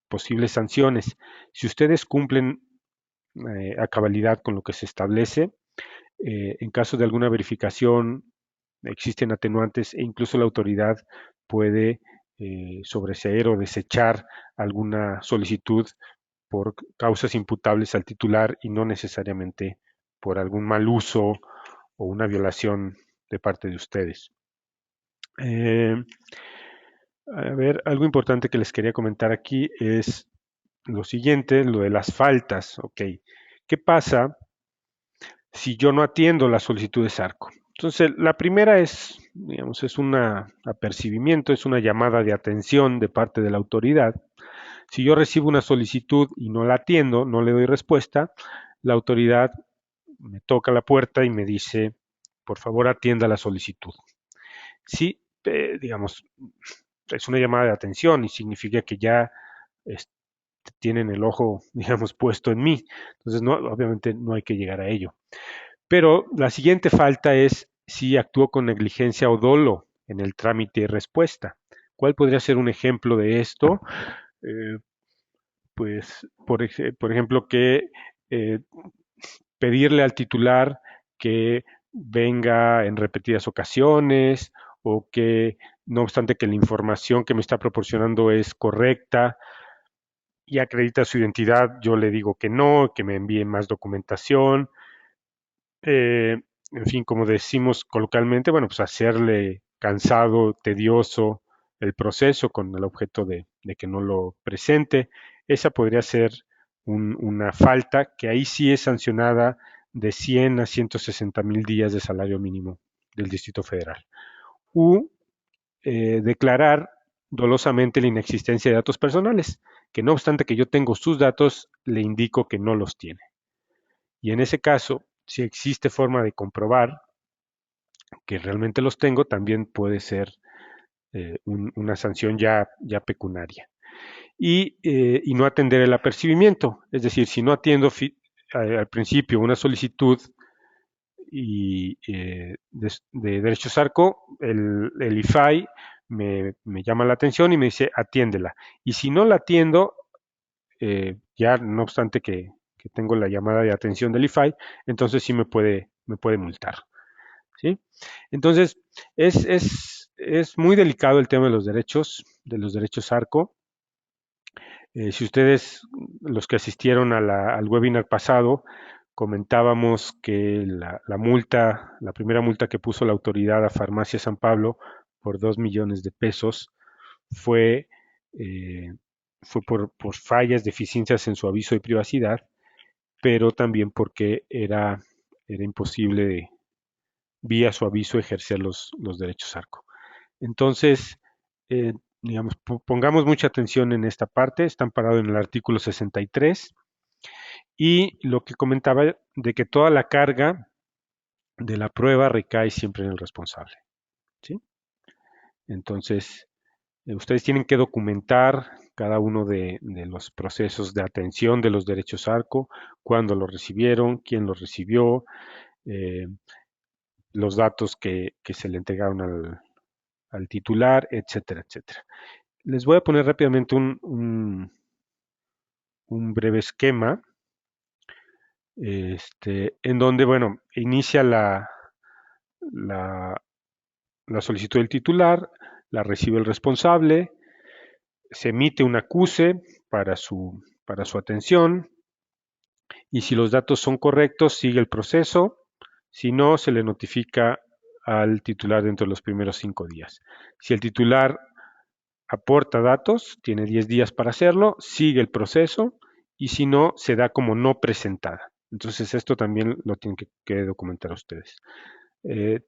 posibles sanciones. Si ustedes cumplen a cabalidad con lo que se establece, en caso de alguna verificación existen atenuantes e incluso la autoridad puede sobreseer o desechar alguna solicitud por causas imputables al titular y no necesariamente por algún mal uso o una violación de parte de ustedes. Eh, a ver, algo importante que les quería comentar aquí es lo siguiente, lo de las faltas. Ok, ¿qué pasa si yo no atiendo las solicitudes ARCO? Entonces, la primera es, digamos, es un apercibimiento, es una llamada de atención de parte de la autoridad. Si yo recibo una solicitud y no la atiendo, no le doy respuesta, la autoridad me toca la puerta y me dice, por favor, atienda la solicitud. Sí, digamos, es una llamada de atención y significa que ya tienen el ojo, digamos, puesto en mí. Entonces, no, obviamente no hay que llegar a ello. Pero la siguiente falta es si actúo con negligencia o dolo en el trámite y respuesta. ¿Cuál podría ser un ejemplo de esto? Eh, pues, por ejemplo, que eh, pedirle al titular que venga en repetidas ocasiones o que, no obstante que la información que me está proporcionando es correcta y acredita su identidad, yo le digo que no, que me envíe más documentación. En fin, como decimos coloquialmente, bueno, pues hacerle cansado, tedioso el proceso con el objeto de que no lo presente. Esa podría ser una falta que ahí sí es sancionada de 100 a 160 mil días de salario mínimo del Distrito Federal. u declarar dolosamente la inexistencia de datos personales, que no obstante que yo tengo sus datos, le indico que no los tiene. Y en ese caso, si existe forma de comprobar que realmente los tengo, también puede ser una sanción ya pecuniaria. Y no atender el apercibimiento, es decir, si no atiendo al principio una solicitud de derechos ARCO, el IFAI me llama la atención y me dice atiéndela. Y si no la atiendo, ya no obstante que tengo la llamada de atención del IFAI, entonces sí me puede multar. ¿Sí? Entonces, es muy delicado el tema de los derechos ARCO. Si ustedes, los que asistieron al webinar pasado, comentábamos que la primera multa que puso la autoridad a Farmacia San Pablo por 2 millones de pesos fue, eh, fue por fallas, deficiencias en su aviso de privacidad, pero también porque era imposible vía su aviso ejercer los derechos ARCO. Entonces, digamos, pongamos mucha atención en esta parte, está amparado en el artículo 63 y lo que comentaba de que toda la carga de la prueba recae siempre en el responsable. ¿Sí? Entonces, ustedes tienen que documentar cada uno de los procesos de atención de los derechos ARCO, cuándo los recibieron, quién los recibió, eh, los datos que se le entregaron al titular, etcétera, etcétera. Les voy a poner rápidamente un breve esquema, en donde, bueno, inicia la, la solicitud del titular, la recibe el responsable, se emite un acuse para su atención y si los datos son correctos, sigue el proceso. Si no, se le notifica al titular dentro de los primeros 5 días. Si el titular aporta datos, tiene 10 días para hacerlo, sigue el proceso y si no, se da como no presentada. Entonces esto también lo tienen que documentar ustedes.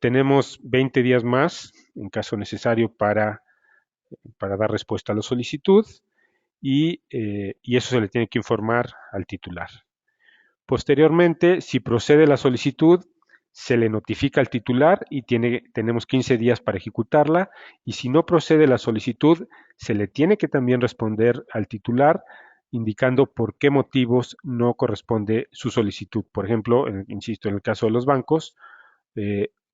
Tenemos 20 días más, en caso necesario, para dar respuesta a la solicitud y eso se le tiene que informar al titular. Posteriormente, si procede la solicitud, se le notifica al titular y tenemos 15 días para ejecutarla y si no procede la solicitud, se le tiene que también responder al titular indicando por qué motivos no corresponde su solicitud. Por ejemplo, insisto, en el caso de los bancos,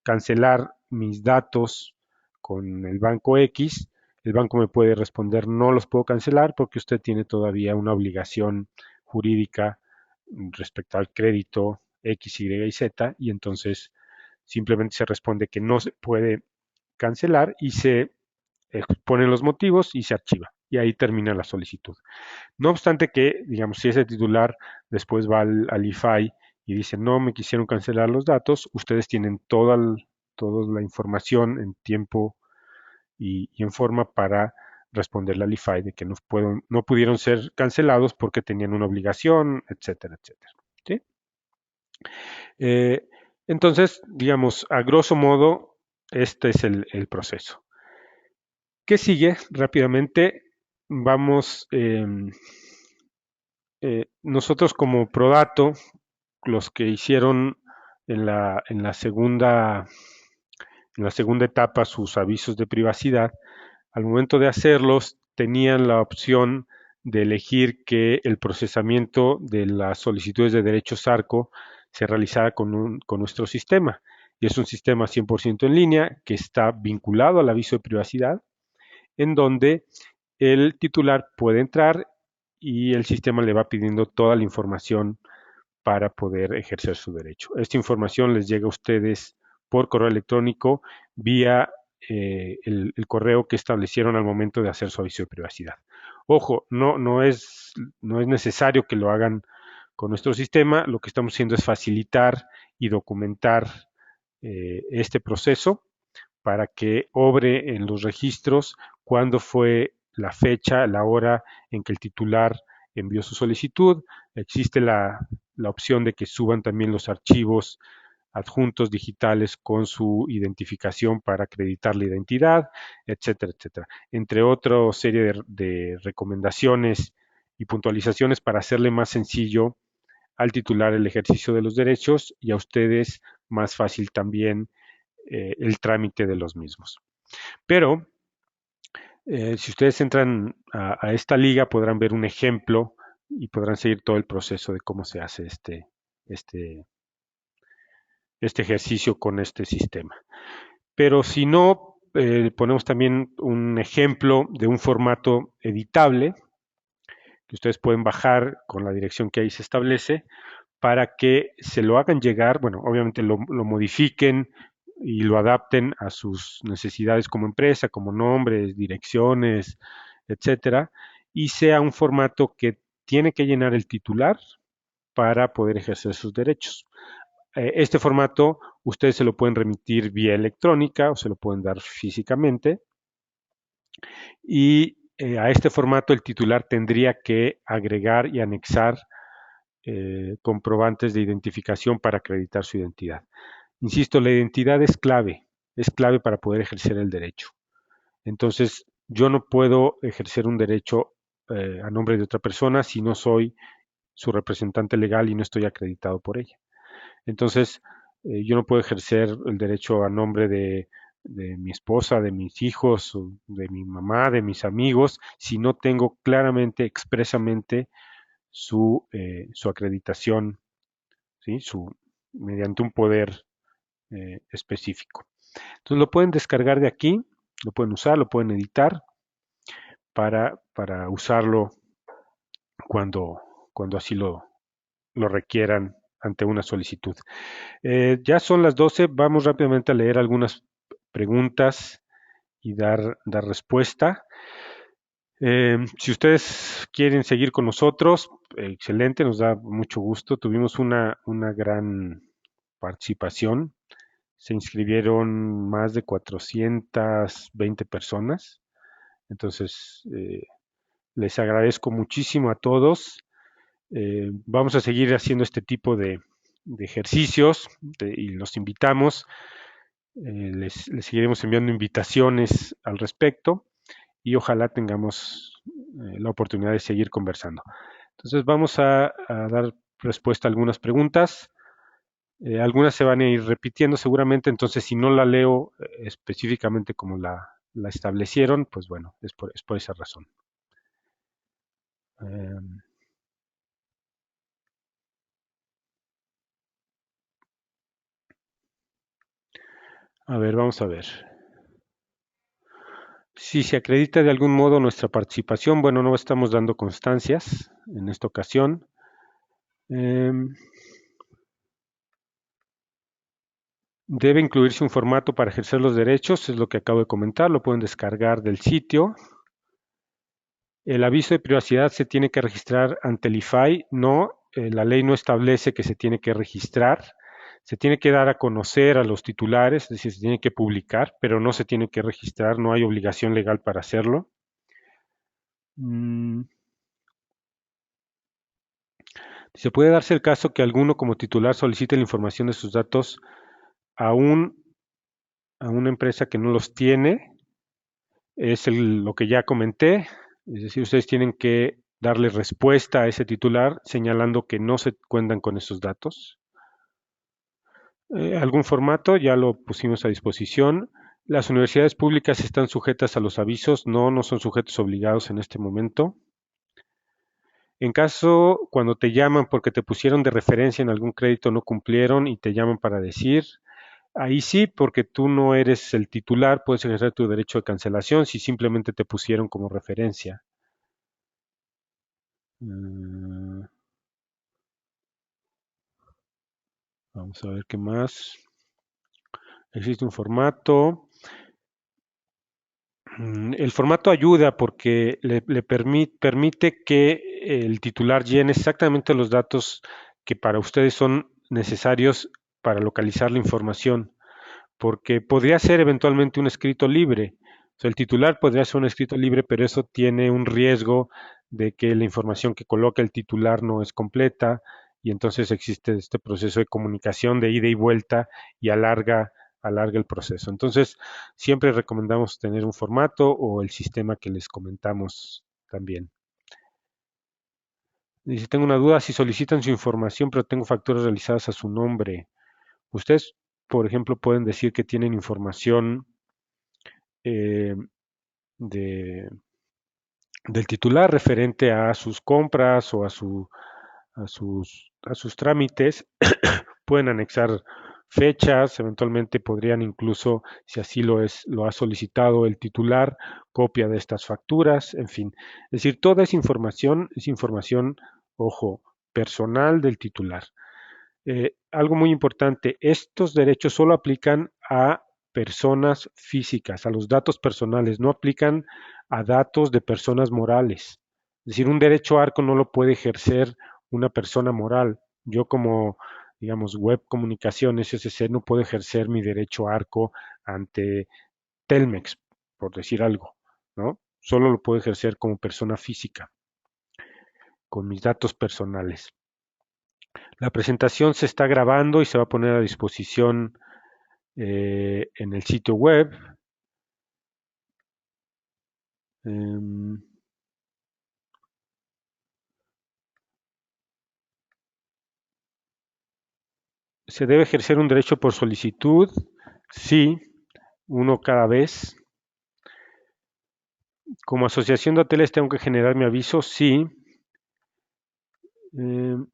cancelar mis datos con el banco X, el banco me puede responder no los puedo cancelar porque usted tiene todavía una obligación jurídica respecto al crédito X, Y y Z y entonces simplemente se responde que no se puede cancelar y se exponen los motivos y se archiva. Y ahí termina la solicitud. No obstante que, digamos, si ese titular después va al IFAI y dice, no me quisieron cancelar los datos, ustedes tienen toda la información en tiempo y en forma para responderle al IFAI de que no pudieron ser cancelados porque tenían una obligación, etcétera, etcétera. ¿Sí? Eh, entonces, digamos, a grosso modo, este es el proceso. ¿Qué sigue? Rápidamente vamos, nosotros como Prodato, los que hicieron en la segunda etapa sus avisos de privacidad, al momento de hacerlos tenían la opción de elegir que el procesamiento de las solicitudes de derechos ARCO se realizara con nuestro sistema. Y es un sistema 100% en línea que está vinculado al aviso de privacidad, en donde el titular puede entrar y el sistema le va pidiendo toda la información para poder ejercer su derecho. Esta información les llega a ustedes por correo electrónico vía el correo que establecieron al momento de hacer su aviso de privacidad. Ojo, no es necesario que lo hagan con nuestro sistema, lo que estamos haciendo es facilitar y documentar este proceso para que obre en los registros cuándo fue la fecha, la hora en que el titular envió su solicitud. Existe la opción de que suban también los archivos adjuntos digitales con su identificación para acreditar la identidad, etcétera, etcétera. Entre otra serie de recomendaciones y puntualizaciones para hacerle más sencillo al titular el ejercicio de los derechos y a ustedes más fácil también el trámite de los mismos. Pero si ustedes entran a esta liga podrán ver un ejemplo y podrán seguir todo el proceso de cómo se hace este, este ejercicio con este sistema. Pero si no, ponemos también un ejemplo de un formato editable que ustedes pueden bajar con la dirección que ahí se establece para que se lo hagan llegar, bueno, obviamente lo modifiquen y lo adapten a sus necesidades como empresa, como nombres, direcciones, etcétera, y sea un formato que tiene que llenar el titular para poder ejercer sus derechos. Este formato ustedes se lo pueden remitir vía electrónica o se lo pueden dar físicamente y a este formato el titular tendría que agregar y anexar comprobantes de identificación para acreditar su identidad. Insisto, la identidad es clave para poder ejercer el derecho. Entonces, yo no puedo ejercer un derecho a nombre de otra persona si no soy su representante legal y no estoy acreditado por ella. Entonces, yo no puedo ejercer el derecho a nombre de mi esposa, de mis hijos, de mi mamá, de mis amigos, si no tengo claramente, expresamente su acreditación, ¿sí? Mediante un poder específico. Entonces lo pueden descargar de aquí, lo pueden usar, lo pueden editar para usarlo cuando, cuando así lo requieran ante una solicitud. Ya son las 12, vamos rápidamente a leer algunas preguntas y dar respuesta. Si ustedes quieren seguir con nosotros, excelente, nos da mucho gusto. Tuvimos una gran participación. Se inscribieron más de 420 personas. Entonces, les agradezco muchísimo a todos. Vamos a seguir haciendo este tipo de ejercicios y los invitamos. Les seguiremos enviando invitaciones al respecto y ojalá tengamos la oportunidad de seguir conversando. Entonces vamos a dar respuesta a algunas preguntas. Algunas se van a ir repitiendo seguramente, entonces si no la leo específicamente como la establecieron, pues bueno, es por esa razón. Eh, a ver, vamos a ver. Si se acredita de algún modo nuestra participación, bueno, no estamos dando constancias en esta ocasión. Eh, Debe incluirse un formato para ejercer los derechos, es lo que acabo de comentar, lo pueden descargar del sitio. El aviso de privacidad se tiene que registrar ante el IFAI, no, la ley no establece que se tiene que registrar, se tiene que dar a conocer a los titulares, es decir, se tiene que publicar, pero no se tiene que registrar, no hay obligación legal para hacerlo. Se puede darse el caso que alguno como titular solicite la información de sus datos a, a una empresa que no los tiene, es lo que ya comenté, es decir, ustedes tienen que darle respuesta a ese titular señalando que no se cuentan con esos datos. Algún formato, ya lo pusimos a disposición. Las universidades públicas están sujetas a los avisos, no son sujetos obligados en este momento. En caso, cuando te llaman porque te pusieron de referencia en algún crédito, no cumplieron y te llaman para decir, ahí sí, porque tú no eres el titular, puedes ejercer tu derecho de cancelación si simplemente te pusieron como referencia. Mm, Vamos a ver qué más. Existe un formato. El formato ayuda porque le permite que el titular llene exactamente los datos que para ustedes son necesarios para localizar la información, porque podría ser eventualmente un escrito libre. O sea, el titular podría ser un escrito libre, pero eso tiene un riesgo de que la información que coloca el titular no es completa y entonces existe este proceso de comunicación de ida y vuelta y alarga el proceso. Entonces, siempre recomendamos tener un formato o el sistema que les comentamos también. Dice, tengo una duda, si solicitan su información pero tengo facturas realizadas a su nombre, ustedes, por ejemplo, pueden decir que tienen información eh, de, del titular referente a sus compras o a sus trámites, pueden anexar fechas, eventualmente podrían incluso, si así lo ha solicitado el titular, copia de estas facturas, en fin. Es decir, toda esa es información, ojo, personal del titular. Algo muy importante, estos derechos solo aplican a personas físicas, a los datos personales, no aplican a datos de personas morales. Es decir, un derecho ARCO no lo puede ejercer una persona moral. Yo como, digamos, Web Comunicaciones SC no puedo ejercer mi derecho ARCO ante Telmex, por decir algo, ¿no? Solo lo puedo ejercer como persona física, con mis datos personales. La presentación se está grabando y se va a poner a disposición en el sitio web. Em, ¿Se debe ejercer un derecho por solicitud? Sí, uno cada vez. Como asociación de hoteles tengo que generar mi aviso, sí. Em,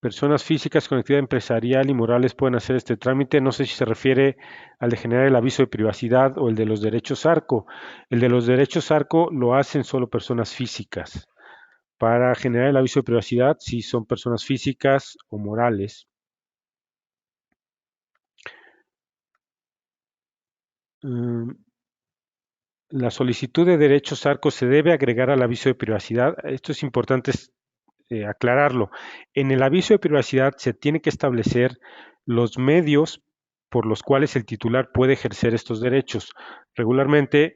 Personas físicas con actividad empresarial y morales pueden hacer este trámite. No sé si se refiere al de generar el aviso de privacidad o el de los derechos ARCO. El de los derechos ARCO lo hacen solo personas físicas. Para generar el aviso de privacidad, si son personas físicas o morales. Mm, La solicitud de derechos ARCO se debe agregar al aviso de privacidad. Esto es importante aclararlo. En el aviso de privacidad se tiene que establecer los medios por los cuales el titular puede ejercer estos derechos. Regularmente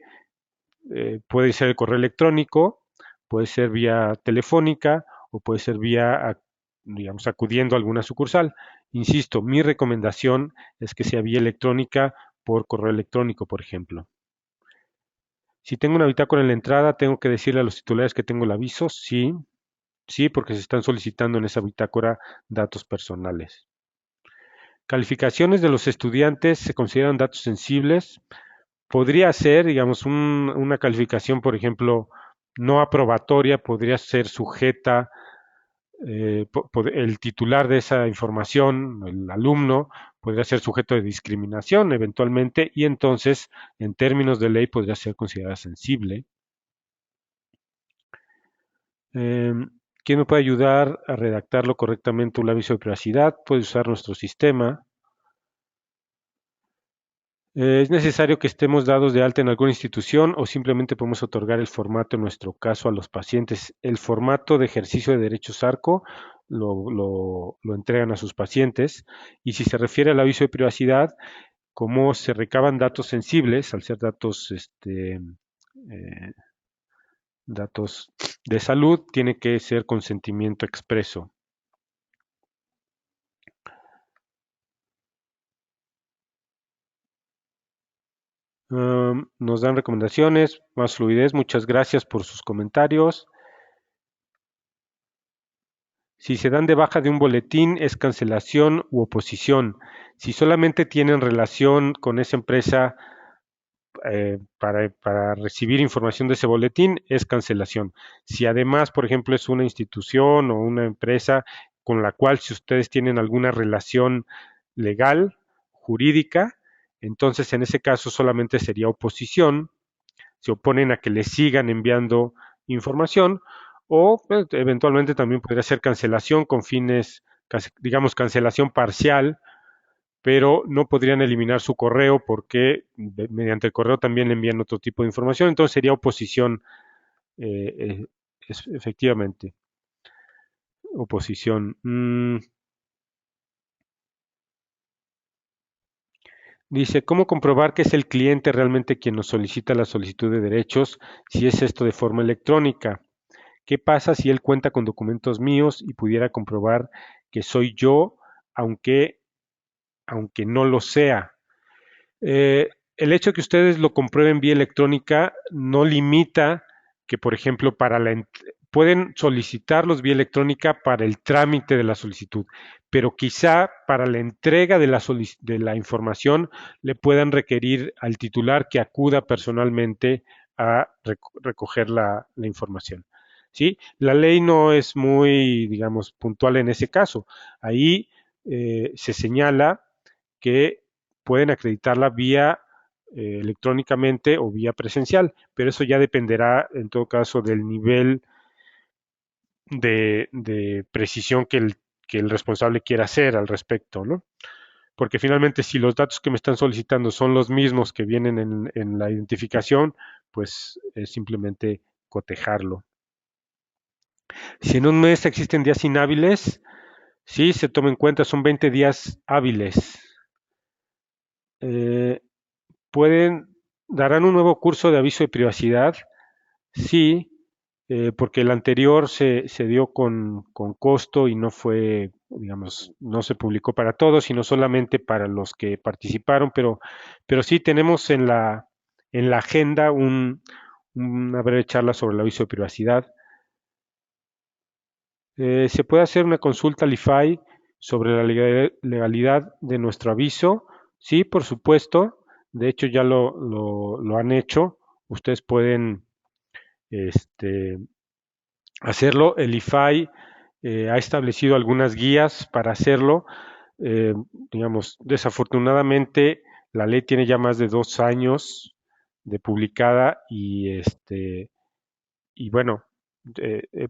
puede ser el correo electrónico, puede ser vía telefónica o puede ser vía, digamos, acudiendo a alguna sucursal. Insisto, mi recomendación es que sea vía electrónica por correo electrónico, por ejemplo. Si tengo una bitácora en la entrada, tengo que decirle a los titulares que tengo el aviso. Sí, sí, porque se están solicitando en esa bitácora datos personales. Calificaciones de los estudiantes se consideran datos sensibles. Podría ser, digamos, una calificación, por ejemplo, no aprobatoria, podría ser sujeta, el titular de esa información, el alumno, podría ser sujeto de discriminación eventualmente y entonces, en términos de ley, podría ser considerada sensible. Eh, ¿Quién me puede ayudar a redactarlo correctamente un aviso de privacidad? Puede usar nuestro sistema. ¿Es necesario que estemos dados de alta en alguna institución o simplemente podemos otorgar el formato en nuestro caso a los pacientes? El formato de ejercicio de derechos ARCO lo entregan a sus pacientes y si se refiere al aviso de privacidad, como se recaban datos sensibles, al ser datos de salud, tiene que ser consentimiento expreso. Nos dan recomendaciones, más fluidez. Muchas gracias por sus comentarios. Si se dan de baja de un boletín, es cancelación u oposición. Si solamente tienen relación con esa empresa para recibir información de ese boletín, es cancelación. Si además, por ejemplo, es una institución o una empresa con la cual si ustedes tienen alguna relación legal, jurídica, entonces en ese caso solamente sería oposición, se oponen a que les sigan enviando información o eventualmente también podría ser cancelación con fines, digamos, cancelación parcial, pero no podrían eliminar su correo porque mediante el correo también le envían otro tipo de información, entonces sería oposición, eh, eh, efectivamente, oposición. Dice, ¿cómo comprobar que es el cliente realmente quien nos solicita la solicitud de derechos si es esto de forma electrónica? ¿Qué pasa si él cuenta con documentos míos y pudiera comprobar que soy yo, aunque, aunque no lo sea? El hecho de que ustedes lo comprueben vía electrónica no limita que, por ejemplo, pueden solicitarlos vía electrónica para el trámite de la solicitud, pero quizá para la entrega de la información le puedan requerir al titular que acuda personalmente a recoger la información. ¿Sí? La ley no es muy, digamos, puntual en ese caso. Ahí se señala que pueden acreditarla vía electrónicamente o vía presencial, pero eso ya dependerá en todo caso del nivel de precisión que el responsable quiera hacer al respecto, ¿no? Porque finalmente si los datos que me están solicitando son los mismos que vienen en la identificación, pues es simplemente cotejarlo. Si en un mes existen días inhábiles, sí, se toma en cuenta, son 20 días hábiles. Eh, darán un nuevo curso de aviso de privacidad. Sí, porque el anterior se dio con costo y no fue, digamos, no se publicó para todos, sino solamente para los que participaron, pero sí tenemos en la agenda una breve charla sobre el aviso de privacidad. Se puede hacer una consulta al IFAI sobre la legalidad de nuestro aviso. Sí, por supuesto. De hecho, ya lo han hecho. Ustedes pueden este, hacerlo. El IFAI ha establecido algunas guías para hacerlo. Eh, digamos, desafortunadamente, la ley tiene ya más de 2 años de publicada y bueno,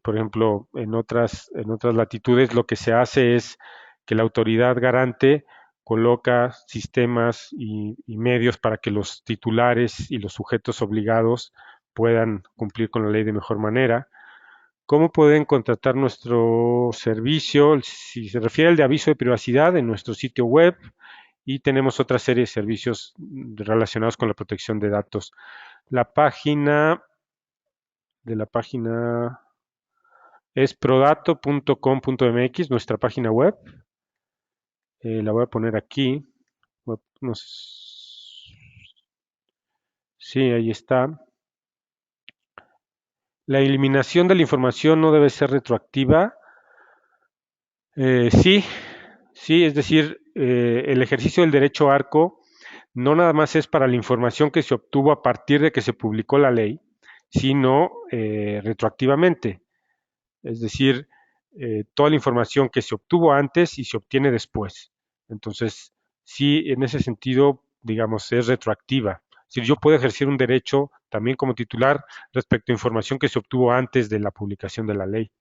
por ejemplo, en otras latitudes lo que se hace es que la autoridad garante coloca sistemas y medios para que los titulares y los sujetos obligados puedan cumplir con la ley de mejor manera. ¿Cómo pueden contratar nuestro servicio? Si se refiere al de aviso de privacidad, en nuestro sitio web y tenemos otra serie de servicios relacionados con la protección de datos. La página de la página es prodato.com.mx, nuestra página web. La voy a poner aquí. No sí, ahí está. La eliminación de la información no debe ser retroactiva. Sí, sí, es decir, el ejercicio del derecho ARCO no nada más es para la información que se obtuvo a partir de que se publicó la ley, sino retroactivamente. Es decir, toda la información que se obtuvo antes y se obtiene después. Entonces, sí, en ese sentido, digamos, es retroactiva. Es decir, yo puedo ejercer un derecho también como titular respecto a información que se obtuvo antes de la publicación de la ley.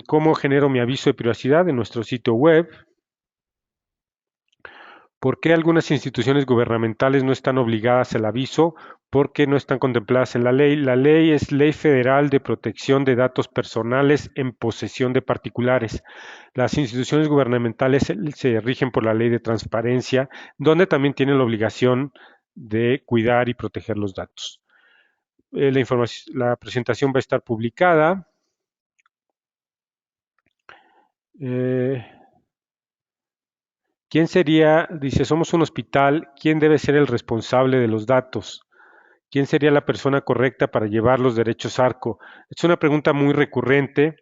¿Cómo genero mi aviso de privacidad en nuestro sitio web? ¿Por qué algunas instituciones gubernamentales no están obligadas al aviso? Porque no están contempladas en la ley. La ley es Ley Federal de Protección de Datos Personales en posesión de particulares. Las instituciones gubernamentales se rigen por la Ley de Transparencia, donde también tienen la obligación de cuidar y proteger los datos. La presentación va a estar publicada. Eh, ¿Quién sería, dice, somos un hospital, quién debe ser el responsable de los datos? ¿Quién sería la persona correcta para llevar los derechos ARCO? Es una pregunta muy recurrente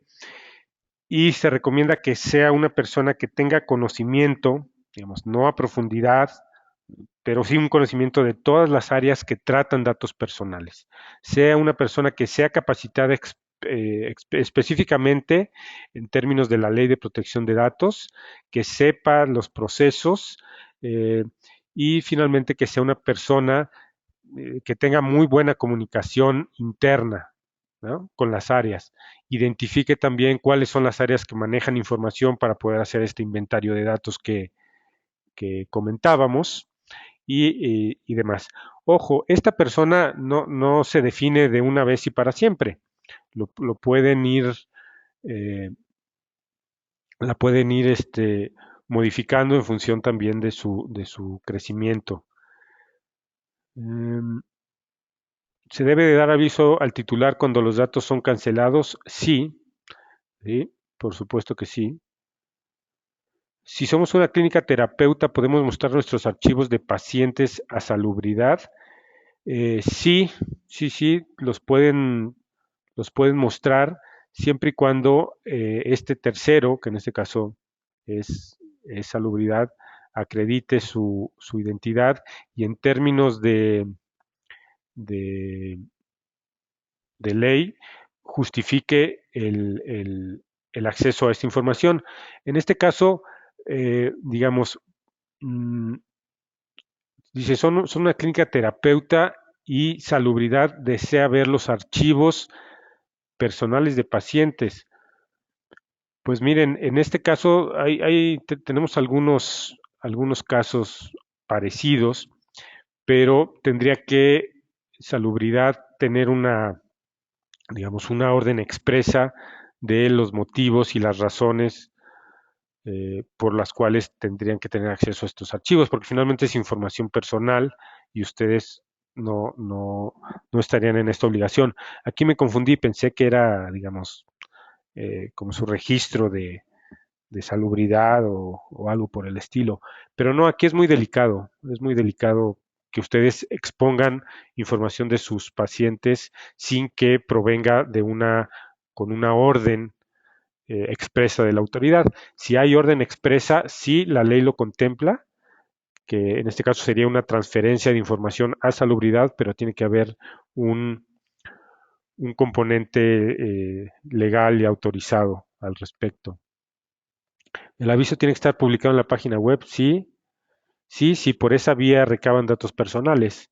y se recomienda que sea una persona que tenga conocimiento, digamos, no a profundidad, pero sí un conocimiento de todas las áreas que tratan datos personales. Sea una persona que sea capacitada específicamente en términos de la ley de protección de datos, que sepa los procesos eh, y finalmente que sea una persona que tenga muy buena comunicación interna, ¿no?, con las áreas. Identifique también cuáles son las áreas que manejan información para poder hacer este inventario de datos que comentábamos y demás. Ojo, esta persona no se define de una vez y para siempre. Lo pueden ir, eh, la pueden ir modificando en función también de su crecimiento. ¿Se debe de dar aviso al titular cuando los datos son cancelados? Sí, ¿sí? Por supuesto que sí. Si somos una clínica terapeuta, ¿podemos mostrar nuestros archivos de pacientes a salubridad? Sí, sí, los pueden mostrar siempre y cuando este tercero, que en este caso es, es salubridad, acredite su identidad y en términos de, de ley justifique el acceso a esta información. En este caso, digamos, mm, dice, son una clínica terapeuta y salubridad desea ver los archivos personales de pacientes. Pues miren, en este caso tenemos algunos casos parecidos, pero tendría que salubridad tener digamos, una orden expresa de los motivos y las razones por las cuales tendrían que tener acceso a estos archivos, porque finalmente es información personal y ustedes no estarían en esta obligación. Aquí me confundí, pensé que era, digamos, como su registro de salubridad o algo por el estilo. Pero no, aquí es muy delicado que ustedes expongan información de sus pacientes sin que provenga con una orden expresa de la autoridad. Si hay orden expresa, sí, la ley lo contempla, que en este caso sería una transferencia de información a salubridad, pero tiene que haber un, un componente legal y autorizado al respecto. El aviso tiene que estar publicado en la página web, sí, sí, por esa vía recaban datos personales.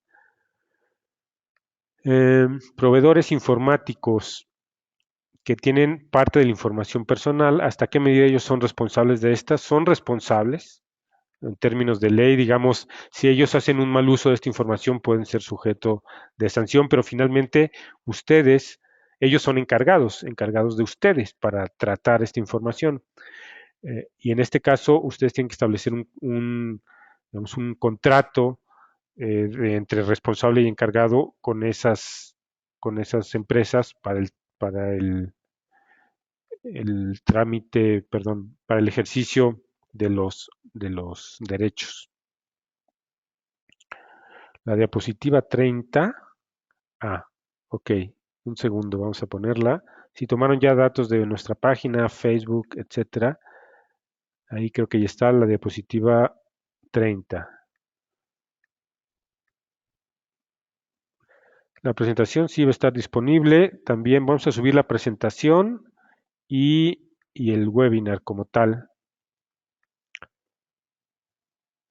Proveedores informáticos que tienen parte de la información personal, ¿hasta qué medida ellos son responsables de estas? Son responsables en términos de ley, digamos, si ellos hacen un mal uso de esta información pueden ser sujeto de sanción, pero finalmente ellos son encargados de ustedes para tratar esta información. Y en este caso, ustedes tienen que establecer digamos, un contrato entre responsable y encargado con esas empresas para el trámite, perdón, para el ejercicio de los derechos. La diapositiva 30. Ah, ok. Un segundo, vamos a ponerla. Si tomaron ya datos de nuestra página, Facebook, etcétera, ahí creo que ya está la diapositiva 30. La presentación sí va a estar disponible. También vamos a subir la presentación y el webinar como tal.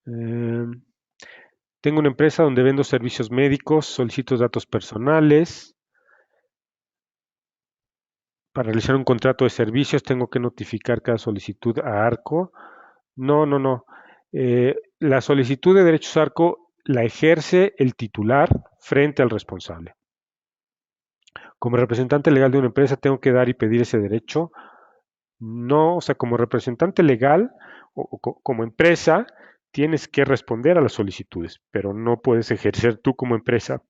Eh, Tengo una empresa donde vendo servicios médicos, solicito datos personales. Para realizar un contrato de servicios tengo que notificar cada solicitud a ARCO. No. La solicitud de derechos ARCO la ejerce el titular frente al responsable. Como representante legal de una empresa tengo que dar y pedir ese derecho. No, o sea, como representante legal como empresa tienes que responder a las solicitudes, pero no puedes ejercer tú como empresa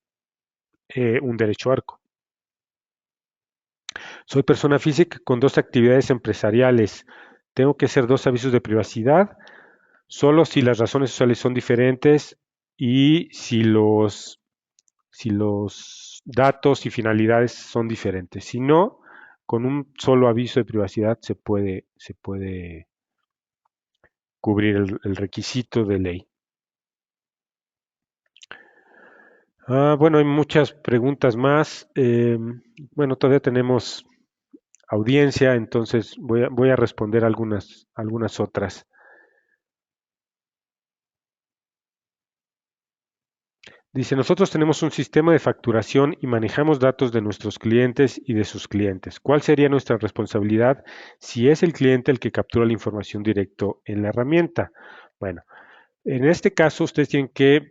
un derecho ARCO. Soy persona física con dos actividades empresariales. Tengo que hacer dos avisos de privacidad, solo si las razones sociales son diferentes y si los datos y finalidades son diferentes. Si no, con un solo aviso de privacidad se puede cubrir el requisito de ley. Bueno, hay muchas preguntas más. Bueno, todavía tenemos audiencia, entonces voy a responder algunas otras. Dice, nosotros tenemos un sistema de facturación y manejamos datos de nuestros clientes y de sus clientes. ¿Cuál sería nuestra responsabilidad si es el cliente el que captura la información directo en la herramienta? Bueno, en este caso ustedes tienen que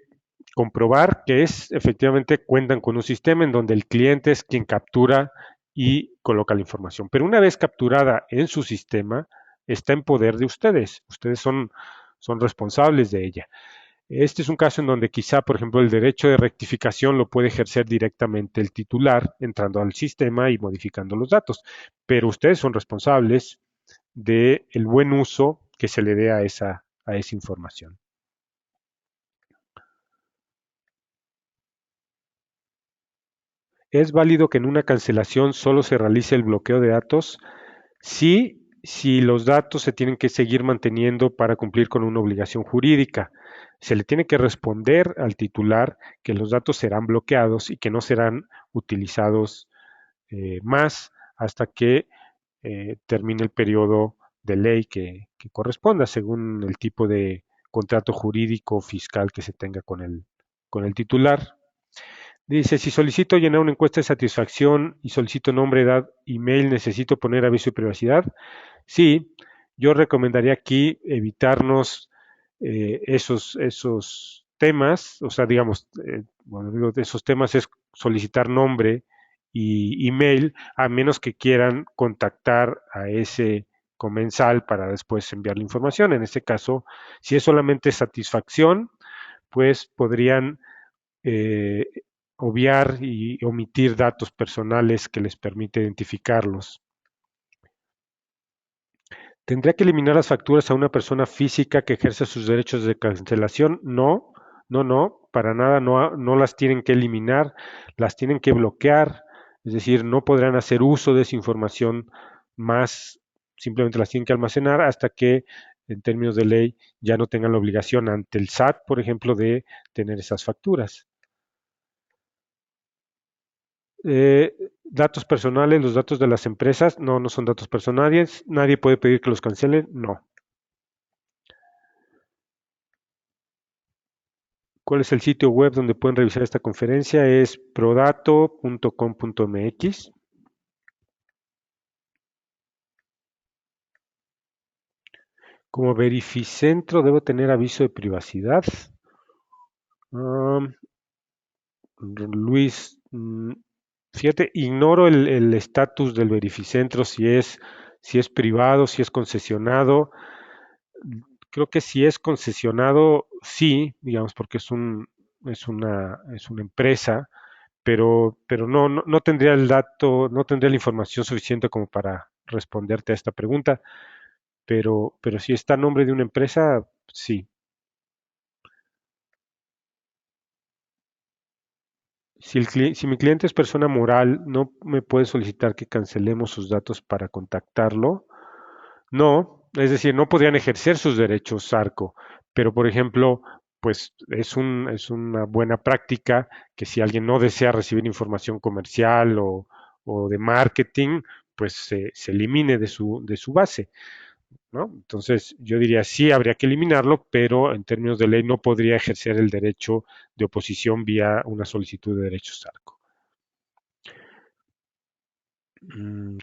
comprobar que efectivamente cuentan con un sistema en donde el cliente es quien captura y coloca la información. Pero una vez capturada en su sistema, está en poder de ustedes. Ustedes son responsables de ella. Este es un caso en donde quizá, por ejemplo, el derecho de rectificación lo puede ejercer directamente el titular entrando al sistema y modificando los datos, pero ustedes son responsables del buen uso que se le dé a esa información. ¿Es válido que en una cancelación solo se realice el bloqueo de datos? Sí, si los datos se tienen que seguir manteniendo para cumplir con una obligación jurídica. Se le tiene que responder al titular que los datos serán bloqueados y que no serán utilizados más hasta que termine el periodo de ley que corresponda según el tipo de contrato jurídico o fiscal que se tenga con el titular. Dice, si solicito llenar una encuesta de satisfacción y solicito nombre, edad, email, ¿necesito poner aviso de privacidad? Sí, yo recomendaría aquí evitarnos esos temas, o sea, digamos, bueno, digo, de esos temas es solicitar nombre y email, a menos que quieran contactar a ese comensal para después enviar la información. En este caso, si es solamente satisfacción, pues podrían eh, obviar y omitir datos personales que les permite identificarlos. ¿Tendría que eliminar las facturas a una persona física que ejerce sus derechos de cancelación? No, no, para nada, no las tienen que eliminar, las tienen que bloquear, es decir, no podrán hacer uso de esa información más, simplemente las tienen que almacenar hasta que, en términos de ley, ya no tengan la obligación ante el SAT, por ejemplo, de tener esas facturas. Datos personales, los datos de las empresas, no son datos personales, nadie puede pedir que los cancelen, no. ¿Cuál es el sitio web donde pueden revisar esta conferencia? Es prodato.com.mx. Como verificentro debo tener aviso de privacidad. Um, Luis, fíjate, ignoro el estatus del verificentro, si es privado, si es concesionado. Creo que si es concesionado, sí, digamos, porque es una empresa, pero no tendría el dato, no tendría la información suficiente como para responderte a esta pregunta, pero si está a nombre de una empresa, sí. Si mi cliente es persona moral, no me puede solicitar que cancelemos sus datos para contactarlo. No, es decir, no podrían ejercer sus derechos ARCO, pero por ejemplo, pues es una buena práctica que si alguien no desea recibir información comercial o de marketing, pues se elimine de su base, ¿no? Entonces, yo diría sí, habría que eliminarlo, pero en términos de ley no podría ejercer el derecho de oposición vía una solicitud de derechos ARCO.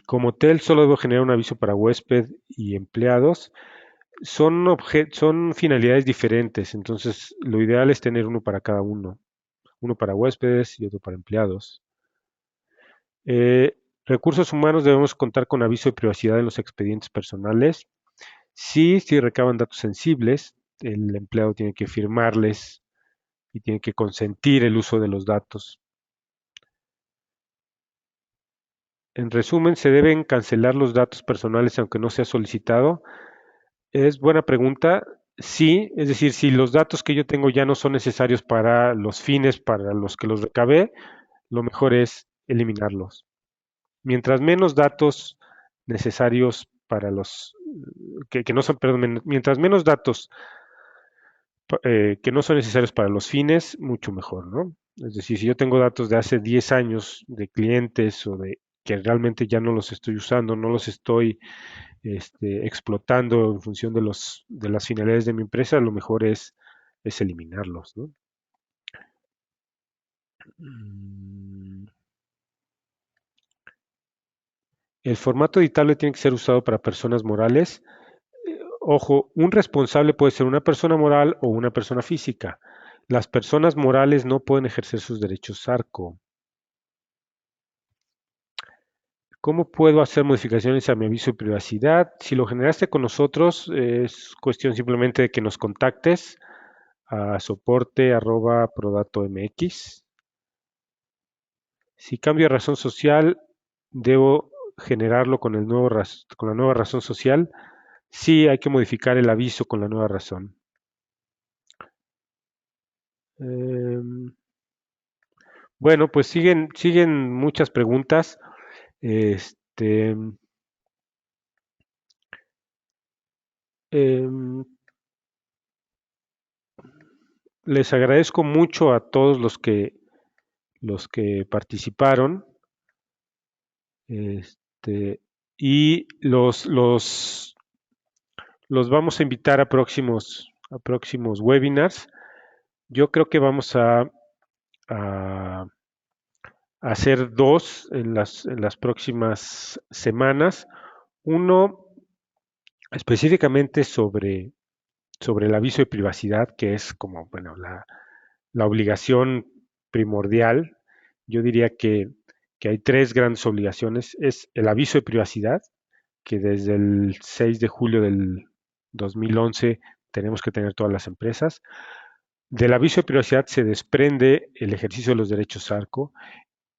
Como hotel, solo debo generar un aviso para huésped y empleados. Son finalidades diferentes, entonces lo ideal es tener uno para cada uno, uno para huéspedes y otro para empleados. Eh, Recursos humanos debemos contar con aviso de privacidad en los expedientes personales. Sí, si recaban datos sensibles, el empleado tiene que firmarles y tiene que consentir el uso de los datos. En resumen, ¿se deben cancelar los datos personales aunque no sea solicitado? Es buena pregunta. Sí, es decir, si los datos que yo tengo ya no son necesarios para los fines para los que los recabé, lo mejor es eliminarlos. Mientras menos datos necesarios para los que no son, perdón, mientras menos datos que no son necesarios para los fines, mucho mejor, ¿no? Es decir, si yo tengo datos de hace 10 años de clientes o de que realmente ya no los estoy usando, no los estoy explotando en función de de las finalidades de mi empresa, lo mejor es eliminarlos, ¿no? Mm, El formato editable tiene que ser usado para personas morales. Ojo, un responsable puede ser una persona moral o una persona física. Las personas morales no pueden ejercer sus derechos ARCO. ¿Cómo puedo hacer modificaciones a mi aviso de privacidad? Si lo generaste con nosotros, es cuestión simplemente de que nos contactes a soporte@prodato.mx. Si cambio de razón social, debo generarlo con con la nueva razón social. Sí, hay que modificar el aviso con la nueva razón. Em, bueno, pues siguen muchas preguntas. Este, em, Les agradezco mucho a todos los que participaron. Este, y los vamos a invitar a próximos webinars. Yo creo que vamos a hacer dos en las próximas semanas. Uno específicamente sobre el aviso de privacidad, que es como, bueno, la obligación primordial. Yo diría que hay tres grandes obligaciones. Es el aviso de privacidad, que desde el 6 de julio del 2011 tenemos que tener todas las empresas. Del aviso de privacidad se desprende el ejercicio de los derechos ARCO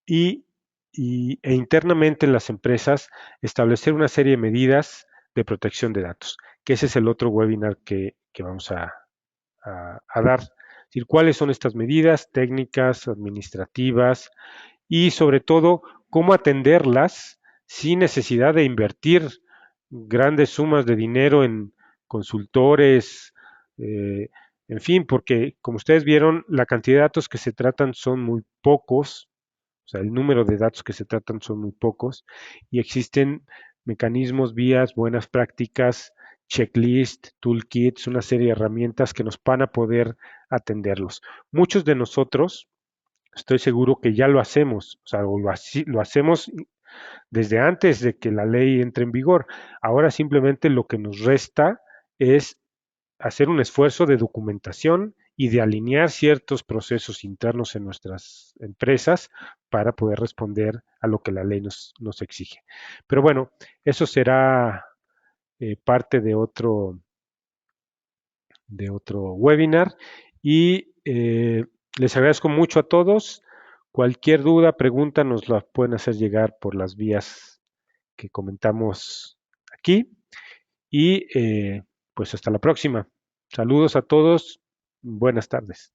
y, e internamente en las empresas establecer una serie de medidas de protección de datos, que ese es el otro webinar que vamos a dar. Es decir, cuáles son estas medidas técnicas, administrativas y sobre todo cómo atenderlas sin necesidad de invertir grandes sumas de dinero en consultores, en fin, porque como ustedes vieron, la cantidad de datos que se tratan son muy pocos, o sea, el número de datos que se tratan son muy pocos y existen mecanismos, vías, buenas prácticas, checklist, toolkits, una serie de herramientas que nos van a poder atenderlos. Muchos de nosotros, estoy seguro que ya lo hacemos, o sea, lo hacemos desde antes de que la ley entre en vigor. Ahora simplemente lo que nos resta es hacer un esfuerzo de documentación y de alinear ciertos procesos internos en nuestras empresas para poder responder a lo que la ley nos exige. Pero bueno, eso será parte de otro webinar y les agradezco mucho a todos. Cualquier duda, pregunta, nos la pueden hacer llegar por las vías que comentamos aquí y pues hasta la próxima. Saludos a todos, buenas tardes.